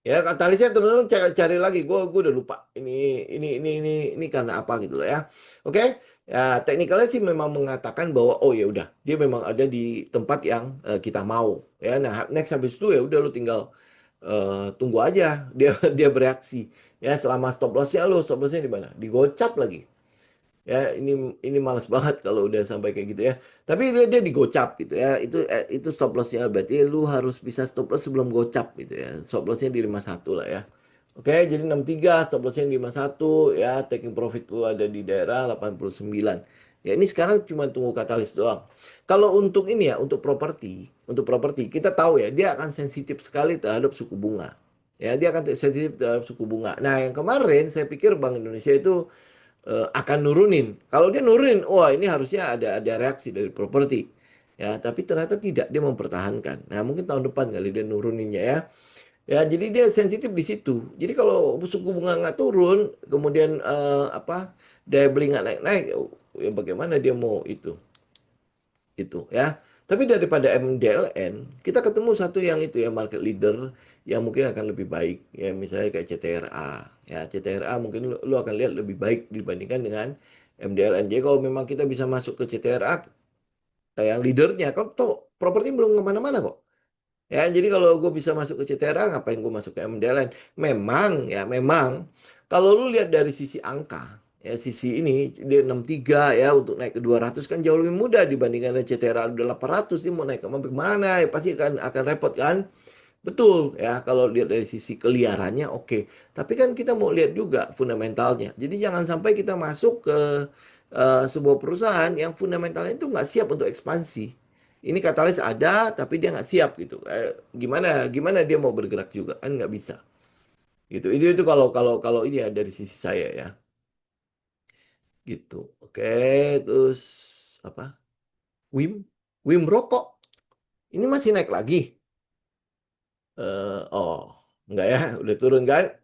Ya, katalisnya teman-teman cari lagi. Gue udah lupa. Ini karena apa gitu loh ya. Oke. Ya, teknikalnya sih memang mengatakan bahwa oh ya udah, dia memang ada di tempat yang kita mau. Ya, nah next habis itu ya udah lu tinggal tunggu aja dia dia bereaksi. Ya, selama stop lossnya di mana? Digocap lagi. Ya, ini malas banget kalau udah sampai kayak gitu ya. Tapi dia digocap gitu ya. Itu stop lossnya berarti lu harus bisa stop loss sebelum gocap gitu ya. Stop lossnya di 51 lah ya. Oke, jadi 63 stop lossnya di 51 ya. Taking profit lu ada di daerah 89. Ya, ini sekarang cuma tunggu katalis doang. Kalau untuk ini ya, untuk properti kita tahu ya, dia akan sensitif sekali terhadap suku bunga. Ya, dia akan sensitif terhadap suku bunga. Nah, yang kemarin saya pikir Bank Indonesia itu akan nurunin. Kalau dia nurunin, wah ini harusnya ada reaksi dari properti. Ya, tapi ternyata tidak, dia mempertahankan. Nah, mungkin tahun depan kali dia nuruninnya ya. Ya, jadi dia sensitif di situ. Jadi kalau suku bunga nggak turun, kemudian daya beli nggak naik-naik, ya bagaimana dia mau itu? Gitu ya. Tapi daripada MDLN, kita ketemu satu yang itu ya market leader yang mungkin akan lebih baik ya misalnya kayak CTRA. Ya, CTRA mungkin lu akan lihat lebih baik dibandingkan dengan MDLN. Jadi kalau memang kita bisa masuk ke CTRA yang leadernya, kan toh properti belum kemana-mana kok. Ya, jadi kalau gue bisa masuk ke CTRA, ngapain gue masuk ke MDLN? Memang kalau lu lihat dari sisi angka, ya sisi ini dia 63 ya untuk naik ke 200 kan jauh lebih mudah dibandingkan dengan CTRA udah 800 ini mau naik ke mana ya pasti akan repot kan? Betul ya kalau lihat dari sisi keliarannya oke. Tapi kan kita mau lihat juga fundamentalnya. Jadi jangan sampai kita masuk ke sebuah perusahaan yang fundamentalnya itu nggak siap untuk ekspansi. Ini katalis ada tapi dia nggak siap gitu. Gimana gimana dia mau bergerak juga kan nggak bisa. Gitu. Itu kalau kalau kalau ini ya dari sisi saya ya. Gitu. Oke, terus apa? Wim, Wim rokok. Ini masih naik lagi. Oh, enggak ya, udah turun kan?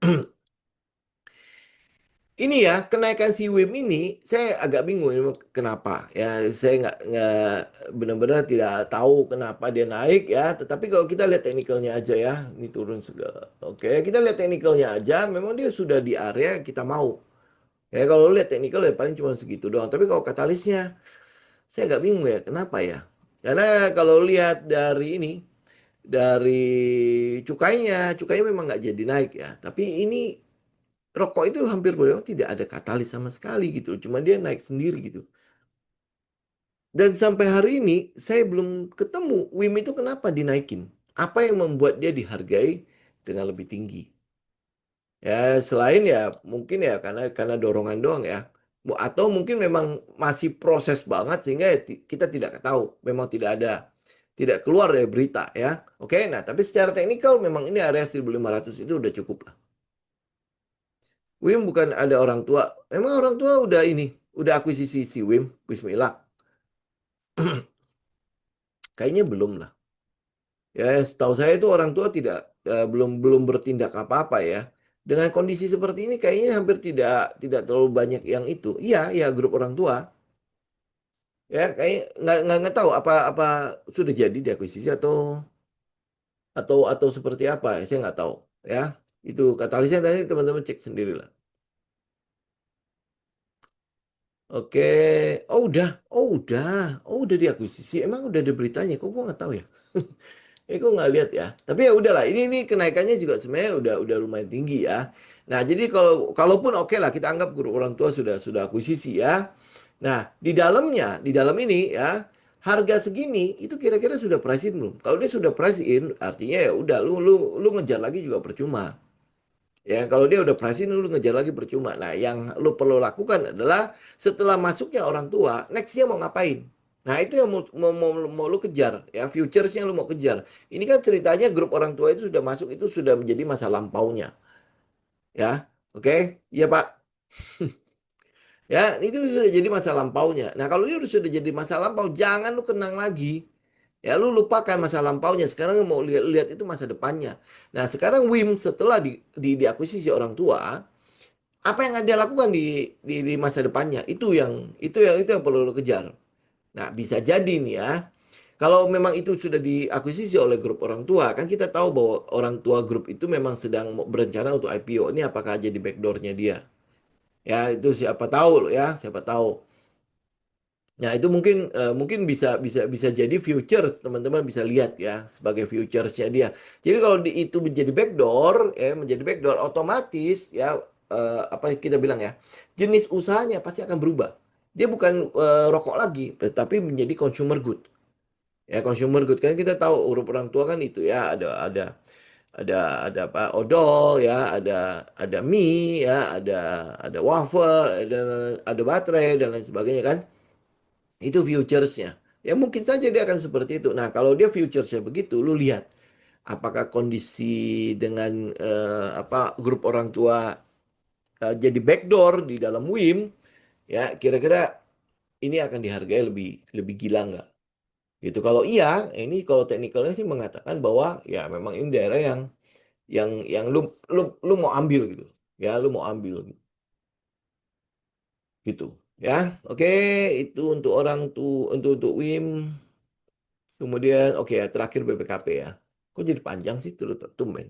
Ini ya kenaikan si WIM ini saya agak bingung ini kenapa ya saya nggak benar-benar tidak tahu kenapa dia naik ya tetapi kalau kita lihat teknikalnya aja ya ini turun segala oke kita lihat teknikalnya aja memang dia sudah di area yang kita mau ya kalau lihat teknikal ya paling cuma segitu doang tapi kalau katalisnya saya agak bingung ya kenapa ya karena kalau lihat dari ini dari cukainya memang nggak jadi naik ya tapi ini rokok itu hampir boleh bilang tidak ada katalis sama sekali gitu. Cuma dia naik sendiri gitu. Dan sampai hari ini saya belum ketemu WIM itu kenapa dinaikin. Apa yang membuat dia dihargai dengan lebih tinggi. Ya selain ya mungkin ya karena dorongan doang ya. Atau mungkin memang masih proses banget sehingga ya kita tidak tahu. Memang tidak keluar dari berita ya. Oke, nah tapi secara teknikal memang ini area 1.500 itu udah cukup lah. Wim bukan ada orang tua. Memang orang tua udah ini, udah akuisisi si Wim, Wismila. Kayaknya belum lah. Ya, setahu saya itu orang tua tidak belum belum bertindak apa-apa ya. Dengan kondisi seperti ini kayaknya hampir tidak terlalu banyak yang itu. Iya, ya grup orang tua. Ya, kayak nggak tahu apa sudah jadi diakuisisi atau seperti apa. Saya nggak tahu. Ya, itu katalisnya tadi teman-teman cek sendiri lah. Oke, oh udah diakuisisi. Emang udah ada beritanya, kok gua nggak tahu ya? Kok nggak lihat ya. Tapi ya udahlah, ini kenaikannya juga sebenarnya udah lumayan tinggi ya. Nah, jadi kalaupun oke lah kita anggap grup orang tua sudah akuisisi ya. Nah, di dalam ini ya harga segini itu kira-kira sudah price in belum? Kalau dia sudah price in, artinya ya udah lu ngejar lagi juga percuma. Ya, kalau dia udah pricing lu ngejar lagi percuma. Nah, yang lu perlu lakukan adalah setelah masuknya orang tua, nextnya mau ngapain? Nah, itu yang mau lu kejar, ya futuresnya lu mau kejar. Ini kan ceritanya grup orang tua itu sudah masuk, itu sudah menjadi masa lampaunya, ya. Oke, iya Pak. Ya, itu sudah jadi masa lampaunya. Nah, kalau ini sudah jadi masa lampau, jangan lu kenang lagi. Ya, lu lupakan masa lampaunya. Sekarang mau lihat itu masa depannya. Nah, sekarang WIM setelah diakuisisi orang tua, apa yang dia lakukan di masa depannya itu yang perlu lo kejar. Nah bisa jadi nih ya Kalau memang itu sudah diakuisisi oleh grup orang tua, kan kita tahu bahwa orang tua grup itu memang sedang berencana untuk IPO. Ini apakah jadi backdoornya dia? Ya, itu siapa tahu loh ya, siapa tahu. Nah, itu mungkin bisa bisa bisa jadi futures, teman-teman bisa lihat ya sebagai futuresnya dia. Jadi kalau itu menjadi backdoor, ya menjadi backdoor otomatis ya apa kita bilang ya, jenis usahanya pasti akan berubah. Dia bukan rokok lagi, tetapi menjadi consumer good. Ya, consumer good kan kita tahu huruf orang tua kan itu ya ada apa odol ya, ada mie ya, ada wafer, ada baterai dan lain sebagainya kan. Itu futuresnya. Ya mungkin saja dia akan seperti itu. Nah, kalau dia futuresnya begitu, lu lihat apakah kondisi dengan apa grup orang tua jadi backdoor di dalam WIM, ya kira-kira ini akan dihargai lebih lebih gila nggak? Gitu. Kalau iya, ini kalau teknikalnya sih mengatakan bahwa ya memang ini daerah yang lu mau ambil gitu. Ya, lu mau ambil gitu. Ya, oke, itu untuk orang tuh untuk WIM. Kemudian, oke ya, terakhir BPKP ya. Kok jadi panjang sih turut tumben.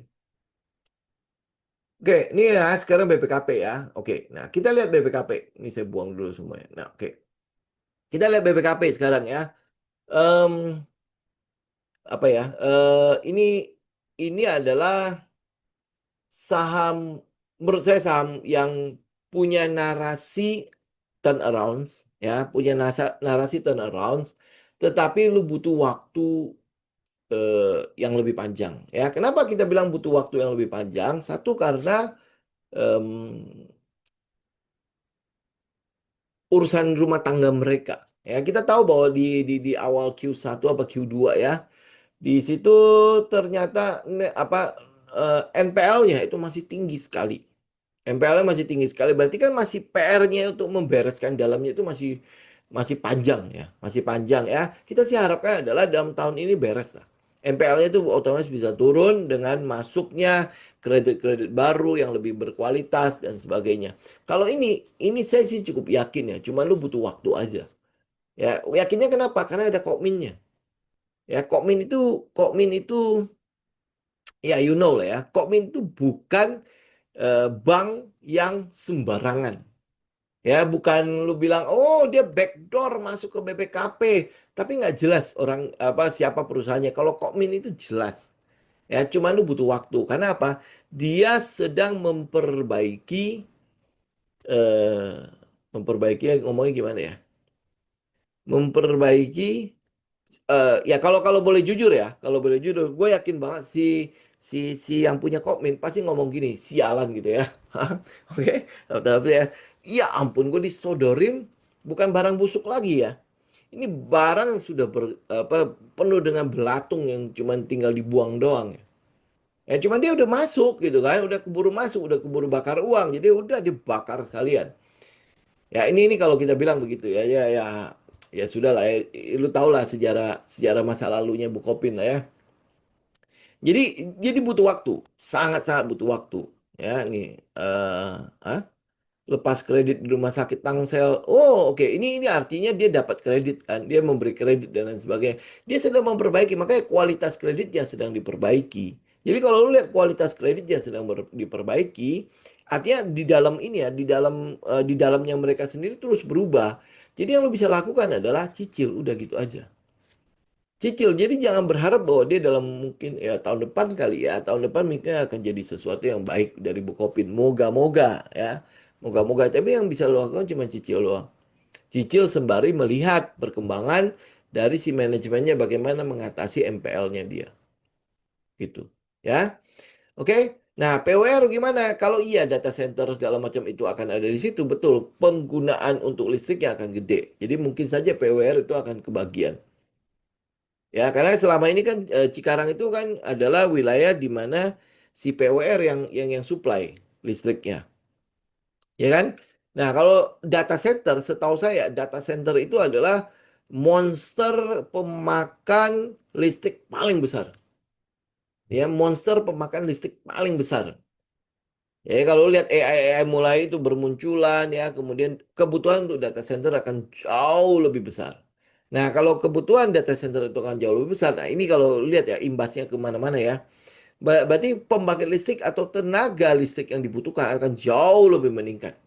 Oke, ini ya sekarang BPKP ya. Oke, nah kita lihat BPKP. Ini saya buang dulu semuanya. Nah, oke. Kita lihat BPKP sekarang ya. Em, apa ya? Ini adalah saham, menurut saya saham yang punya narasi turnarounds, ya, punya narasi turnarounds, tetapi lu butuh waktu yang lebih panjang. Ya, kenapa kita bilang butuh waktu yang lebih panjang? Satu karena em, urusan rumah tangga mereka. Ya, kita tahu bahwa di awal Q1 apa Q2 ya, di situ ternyata apa NPL-nya itu masih tinggi sekali. MPL-nya masih tinggi sekali, berarti kan masih PR-nya untuk membereskan dalamnya itu masih masih panjang ya, masih panjang ya. Kita sih harapkan adalah dalam tahun ini beres lah. MPL-nya itu otomatis bisa turun dengan masuknya kredit-kredit baru yang lebih berkualitas dan sebagainya. Kalau ini saya sih cukup yakin ya, cuma lu butuh waktu aja. Ya, yakinnya kenapa? Karena ada Kokminnya. Ya, Kokmin itu ya you know lah ya. Kokmin itu bukan bank yang sembarangan. Ya, bukan lu bilang, oh dia backdoor masuk ke BPKP, tapi nggak jelas orang apa siapa perusahaannya. Kalau Kokmin itu jelas. Ya, cuman lu butuh waktu. Karena apa? Dia sedang eh, memperbaiki ngomongnya gimana ya? Memperbaiki ya kalau kalau boleh jujur ya, kalau boleh jujur, gue yakin banget si si yang punya Kokmin pasti ngomong gini, sialan gitu ya. Oke, tapi ya, ya ampun gue disodorin bukan barang busuk lagi ya. Ini barang yang sudah penuh dengan belatung yang cuman tinggal dibuang doang ya. Ya cuman dia udah masuk gitu kan, udah keburu masuk, udah keburu bakar uang, jadi udah dibakar sekalian. Ya ini kalau kita bilang begitu ya, ya sudah lah. Ya, lu tau lah sejarah sejarah masa lalunya Bukopin lah ya. Jadi butuh waktu, sangat-sangat butuh waktu. Ya nih, lepas kredit di rumah sakit Tangsel. Oh oke, ini artinya dia dapat kredit kan, dia memberi kredit dan lain sebagainya. Dia sedang memperbaiki, makanya kualitas kreditnya sedang diperbaiki. Jadi kalau lu lihat kualitas kreditnya sedang diperbaiki, artinya di dalam ini ya, di dalamnya mereka sendiri terus berubah. Jadi yang lu bisa lakukan adalah cicil, udah gitu aja. Cicil, jadi jangan berharap bahwa dia dalam mungkin ya tahun depan kali ya, tahun depan mungkin akan jadi sesuatu yang baik dari Bukopin. Moga-moga ya, moga-moga. Tapi yang bisa lo lakukan cuma cicil doang. Cicil sembari melihat perkembangan dari si manajemennya bagaimana mengatasi MPL-nya dia. Gitu. Ya, oke. Nah, PUR gimana? Kalau iya data center segala macam itu akan ada di situ, betul. Penggunaan untuk listriknya akan gede. Jadi mungkin saja PUR itu akan kebagian. Ya, karena selama ini kan Cikarang itu kan adalah wilayah di mana si PUR yang supply listriknya, ya kan? Nah, kalau data center, setahu saya data center itu adalah monster pemakan listrik paling besar. Ya, monster pemakan listrik paling besar. Ya, kalau lihat AI mulai itu bermunculan ya, kemudian kebutuhan untuk data center akan jauh lebih besar. Nah, kalau kebutuhan data center itu akan jauh lebih besar. Nah, ini kalau lihat ya imbasnya kemana-mana ya. Berarti pembangkit listrik atau tenaga listrik yang dibutuhkan akan jauh lebih meningkat.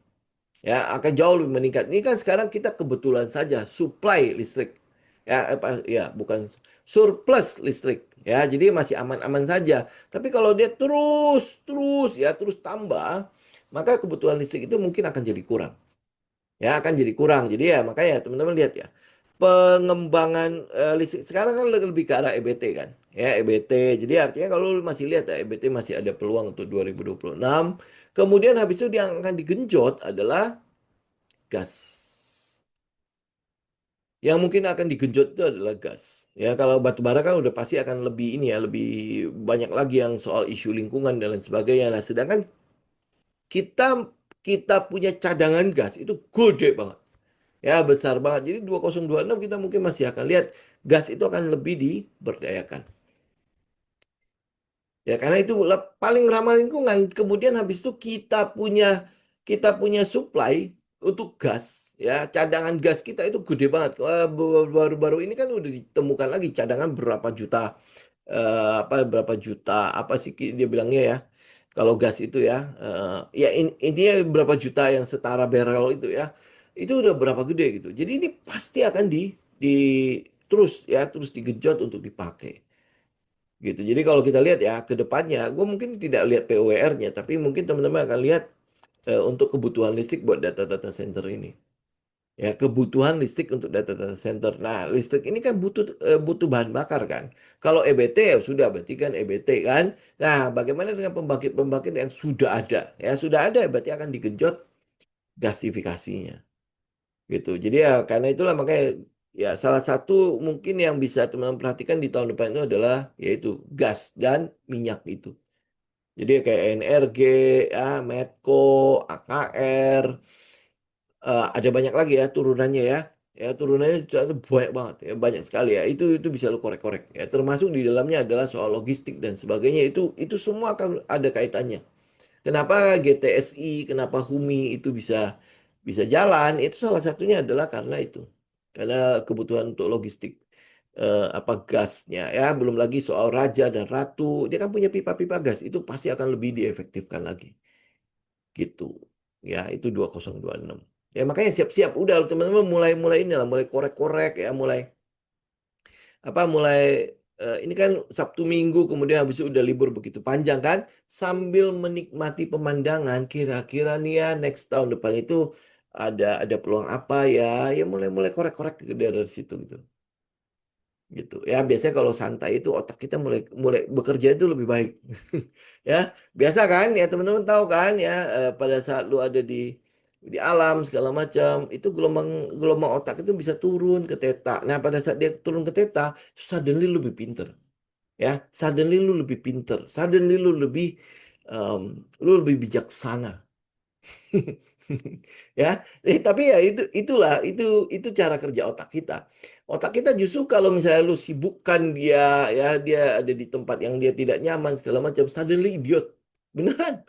Ya, akan jauh lebih meningkat. Ini kan sekarang kita kebetulan saja supply listrik. Ya, ya bukan surplus listrik. Ya, jadi masih aman-aman saja. Tapi kalau dia terus tambah, maka kebutuhan listrik itu mungkin akan jadi kurang. Ya, akan jadi kurang. Jadi ya makanya teman-teman lihat ya. Pengembangan listrik sekarang kan lebih ke arah EBT kan. Ya, EBT. Jadi artinya kalau lu masih lihat ya EBT masih ada peluang untuk 2026. Kemudian habis itu yang akan digenjot adalah gas. Yang mungkin akan digenjot itu adalah gas. Ya, kalau batu bara kan udah pasti akan lebih ini ya, lebih banyak lagi yang soal isu lingkungan dan lain sebagainya. Nah, sedangkan kita kita punya cadangan gas itu gede banget. Ya, besar banget. Jadi 2026 kita mungkin masih akan lihat gas itu akan lebih diberdayakan. Ya, karena itu paling ramah lingkungan. Kemudian habis itu kita punya supply untuk gas, ya. Cadangan gas kita itu gede banget. Baru-baru ini kan udah ditemukan lagi cadangan berapa juta berapa juta apa sih dia bilangnya ya. Kalau gas itu ya, ya intinya berapa juta yang setara barrel itu ya. Itu udah berapa gede gitu. Jadi ini pasti akan di terus digenjot untuk dipakai gitu. Jadi kalau kita lihat ya ke depannya, gue mungkin tidak lihat PUWR-nya, tapi mungkin teman-teman akan lihat untuk kebutuhan listrik buat data-data center ini. Ya, kebutuhan listrik untuk data-data center. Nah, listrik ini kan butuh bahan bakar kan. Kalau EBT ya sudah berarti kan EBT kan. Nah, bagaimana dengan pembangkit-pembangkit yang sudah ada? Ya, sudah ada berarti akan digenjot gasifikasinya gitu. Jadi ya karena itulah makanya ya salah satu mungkin yang bisa teman-teman perhatikan di tahun depan itu adalah yaitu gas dan minyak itu. Jadi kayak NRG, ya, Medco, AKR, ada banyak lagi ya turunannya ya. Ya turunannya itu banyak banget ya, banyak sekali ya. Itu bisa lo korek-korek ya. Termasuk di dalamnya adalah soal logistik dan sebagainya itu semua akan ada kaitannya. Kenapa GTSI, kenapa Humi itu bisa bisa jalan? Itu salah satunya adalah karena itu. Karena kebutuhan untuk logistik apa gasnya ya, belum lagi soal raja dan ratu. Dia kan punya pipa-pipa gas, itu pasti akan lebih diefektifkan lagi. Gitu. Ya, itu 2026. Ya makanya siap-siap udah teman-teman mulai-mulai inilah, mulai korek-korek ya, mulai ini kan Sabtu Minggu kemudian habis itu udah libur begitu panjang kan, sambil menikmati pemandangan kira-kira nih ya next tahun depan itu ada peluang apa ya, ya mulai-mulai korek-korek dari situ gitu. Gitu ya, biasanya kalau santai itu otak kita mulai mulai bekerja itu lebih baik. Ya, biasa kan ya, teman-teman tahu kan ya, pada saat lu ada di alam segala macam itu gelombang gelombang otak itu bisa turun ke teta. Nah, pada saat dia turun ke teta, suddenly lu lebih pinter. Ya, suddenly lu lebih pinter, suddenly em, lu lebih bijaksana. Ya, tapi ya itu cara kerja otak kita. Otak kita justru kalau misalnya lu sibukkan dia, ya dia ada di tempat yang dia tidak nyaman segala macam, suddenly idiot. Beneran.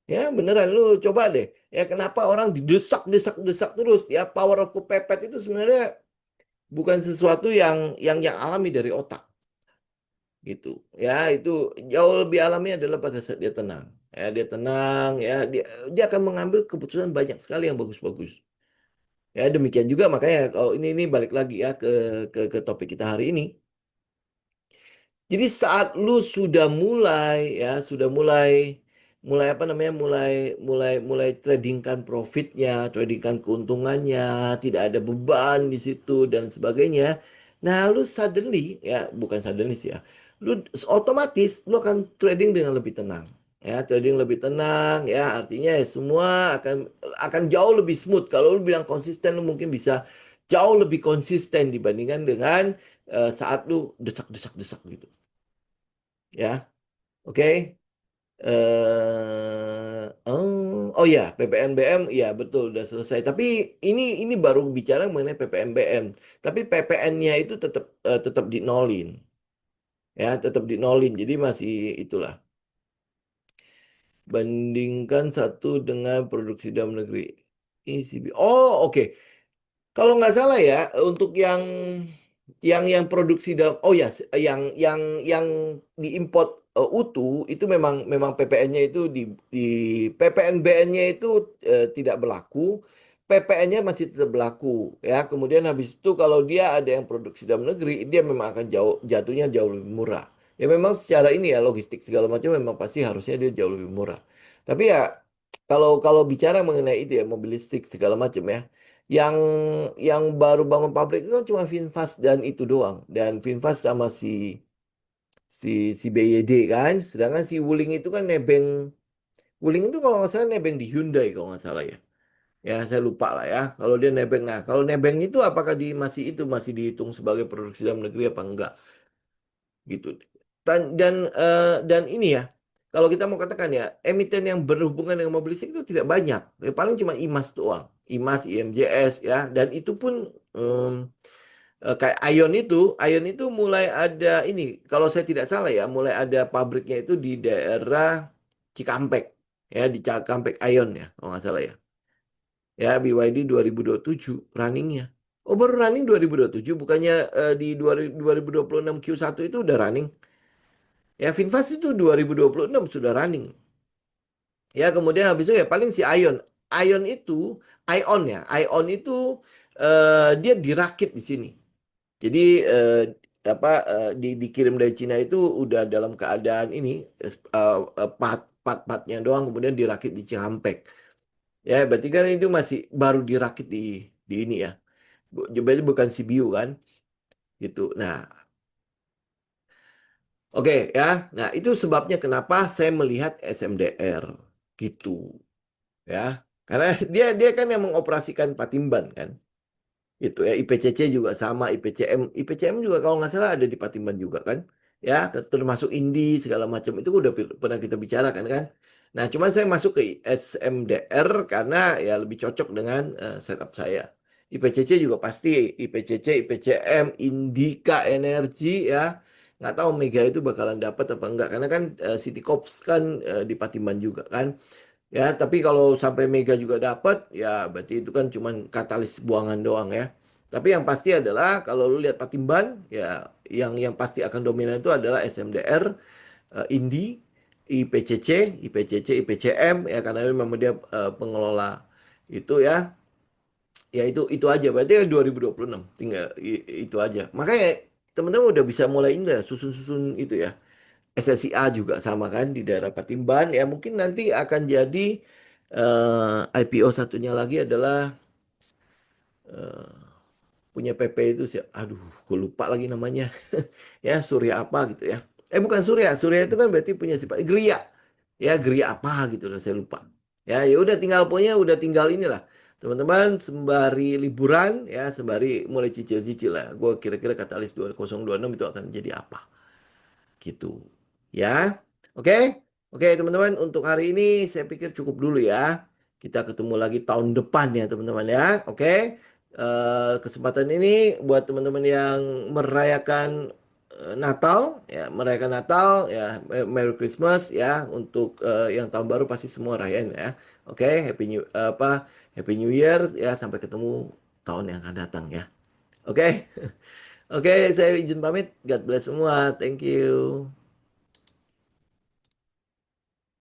Ya, beneran lu coba deh. Ya kenapa orang didesak desak desak terus? Ya power of kepepet itu sebenarnya bukan sesuatu yang alami dari otak gitu. Ya, itu jauh lebih alami adalah pada saat dia tenang. Ya, dia tenang ya, dia akan mengambil keputusan banyak sekali yang bagus-bagus. Ya, demikian juga makanya kalau ini balik lagi ya ke topik kita hari ini. Jadi saat lu sudah mulai ya, sudah mulai mulai apa namanya, mulai mulai mulai tradingkan profitnya, tradingkan keuntungannya, tidak ada beban di situ dan sebagainya. Nah, lu suddenly ya, bukan suddenly sih ya. Lu otomatis lu akan trading dengan lebih tenang. Ya, trading lebih tenang ya, artinya ya semua akan jauh lebih smooth. Kalau lu bilang konsisten, lu mungkin bisa jauh lebih konsisten dibandingkan dengan saat lu desak-desak-desak gitu. Ya, oke. Oh ya, PPNBM, ya betul udah selesai. Tapi ini baru bicara mengenai PPNBM. Tapi PPN-nya itu tetap dinolin, ya tetap dinolin. Jadi masih itulah. Bandingkan satu dengan produksi dalam negeri. ECB. Oh, oke. Kalau nggak salah ya, untuk yang produksi dalam, oh ya, yang diimport utuh itu memang PPN-nya itu di PPNBN-nya itu tidak berlaku, PPN-nya masih tetap berlaku ya. Kemudian habis itu kalau dia ada yang produksi dalam negeri, dia memang akan jatuhnya jauh lebih murah. Ya memang secara ini ya logistik segala macam memang pasti harusnya dia jauh lebih murah. Tapi ya kalau kalau bicara mengenai itu ya mobilistik segala macam ya, yang yang baru bangun pabrik itu kan cuma Finfast dan itu doang. Dan Finfast sama si BYD kan. Sedangkan si Wuling itu kan nebeng. Wuling itu kalau nggak salah nebeng di Hyundai kalau nggak salah ya. Ya saya lupa lah ya. Kalau dia nebeng, nah kalau nebeng itu apakah masih dihitung sebagai produksi dalam negeri apa enggak gitu. Dan ini ya. Kalau kita mau katakan ya, emiten yang berhubungan dengan mobil listrik itu tidak banyak. Paling cuma IMAS doang. IMAS, IMJS ya. Dan itu pun kayak Ion itu mulai ada ini, kalau saya tidak salah ya, mulai ada pabriknya itu di daerah Cikampek, ya di Cikampek Ion ya, kalau nggak salah ya. Ya BYD 2027 runningnya. Oh baru running 2027, bukannya di 2026 Q1 itu udah running. Ya Finfast itu 2026 sudah running. Ya kemudian habis itu ya paling si Ion. Ion itu, Ion itu dia dirakit di sini. Jadi dikirim dari Cina itu udah dalam keadaan ini part-partnya doang kemudian dirakit di Cikampek. Ya, berarti kan itu masih baru dirakit di ini ya. Berarti bukan CBU kan gitu. Nah, oke ya. Nah, itu sebabnya kenapa saya melihat SMDR gitu ya. Karena dia kan yang mengoperasikan Patimban kan. Gitu ya, IPCC juga sama, IPCM juga kalau nggak salah ada di Patimban juga kan, ya termasuk Indi segala macam itu udah pernah kita bicarakan kan. Nah, cuman saya masuk ke SMDR karena ya lebih cocok dengan setup saya. IPCC juga pasti, IPCC, IPCM, Indika Energi ya, nggak tahu Mega itu bakalan dapat apa enggak karena kan City Corps kan di Patimban juga kan. Ya, tapi kalau sampai Mega juga dapat, ya berarti itu kan cuman katalis buangan doang ya. Tapi yang pasti adalah kalau lu lihat Patimban, ya yang pasti akan dominan itu adalah SMDR, Indi, IPCC, IPCM ya karena memang dia pengelola itu ya. Ya itu aja. Berarti kan 2026 tinggal itu aja. Makanya teman-teman udah bisa mulai ini ya susun-susun itu ya. SSIA juga sama kan di daerah Patimban ya mungkin nanti akan jadi IPO satunya lagi adalah eh, punya PP itu sih aduh gue lupa lagi namanya ya Surya apa gitu ya bukan Surya itu kan berarti punya sifat Gria ya Gria apa gitu loh saya lupa ya udah tinggal punya udah tinggal inilah teman-teman sembari liburan ya sembari mulai cicil-cicil lah gue kira-kira katalis 2026 itu akan jadi apa gitu. Ya. Oke. Oke, teman-teman, untuk hari ini saya pikir cukup dulu ya. Kita ketemu lagi tahun depan ya, teman-teman ya. Oke. Kesempatan ini buat teman-teman yang merayakan Natal ya, merayakan Natal ya, Merry Christmas ya. Untuk yang tahun baru pasti semua rayain ya. Oke, Happy New Year ya. Sampai ketemu tahun yang akan datang ya. Oke. Oke, saya izin pamit. God bless semua. Thank you.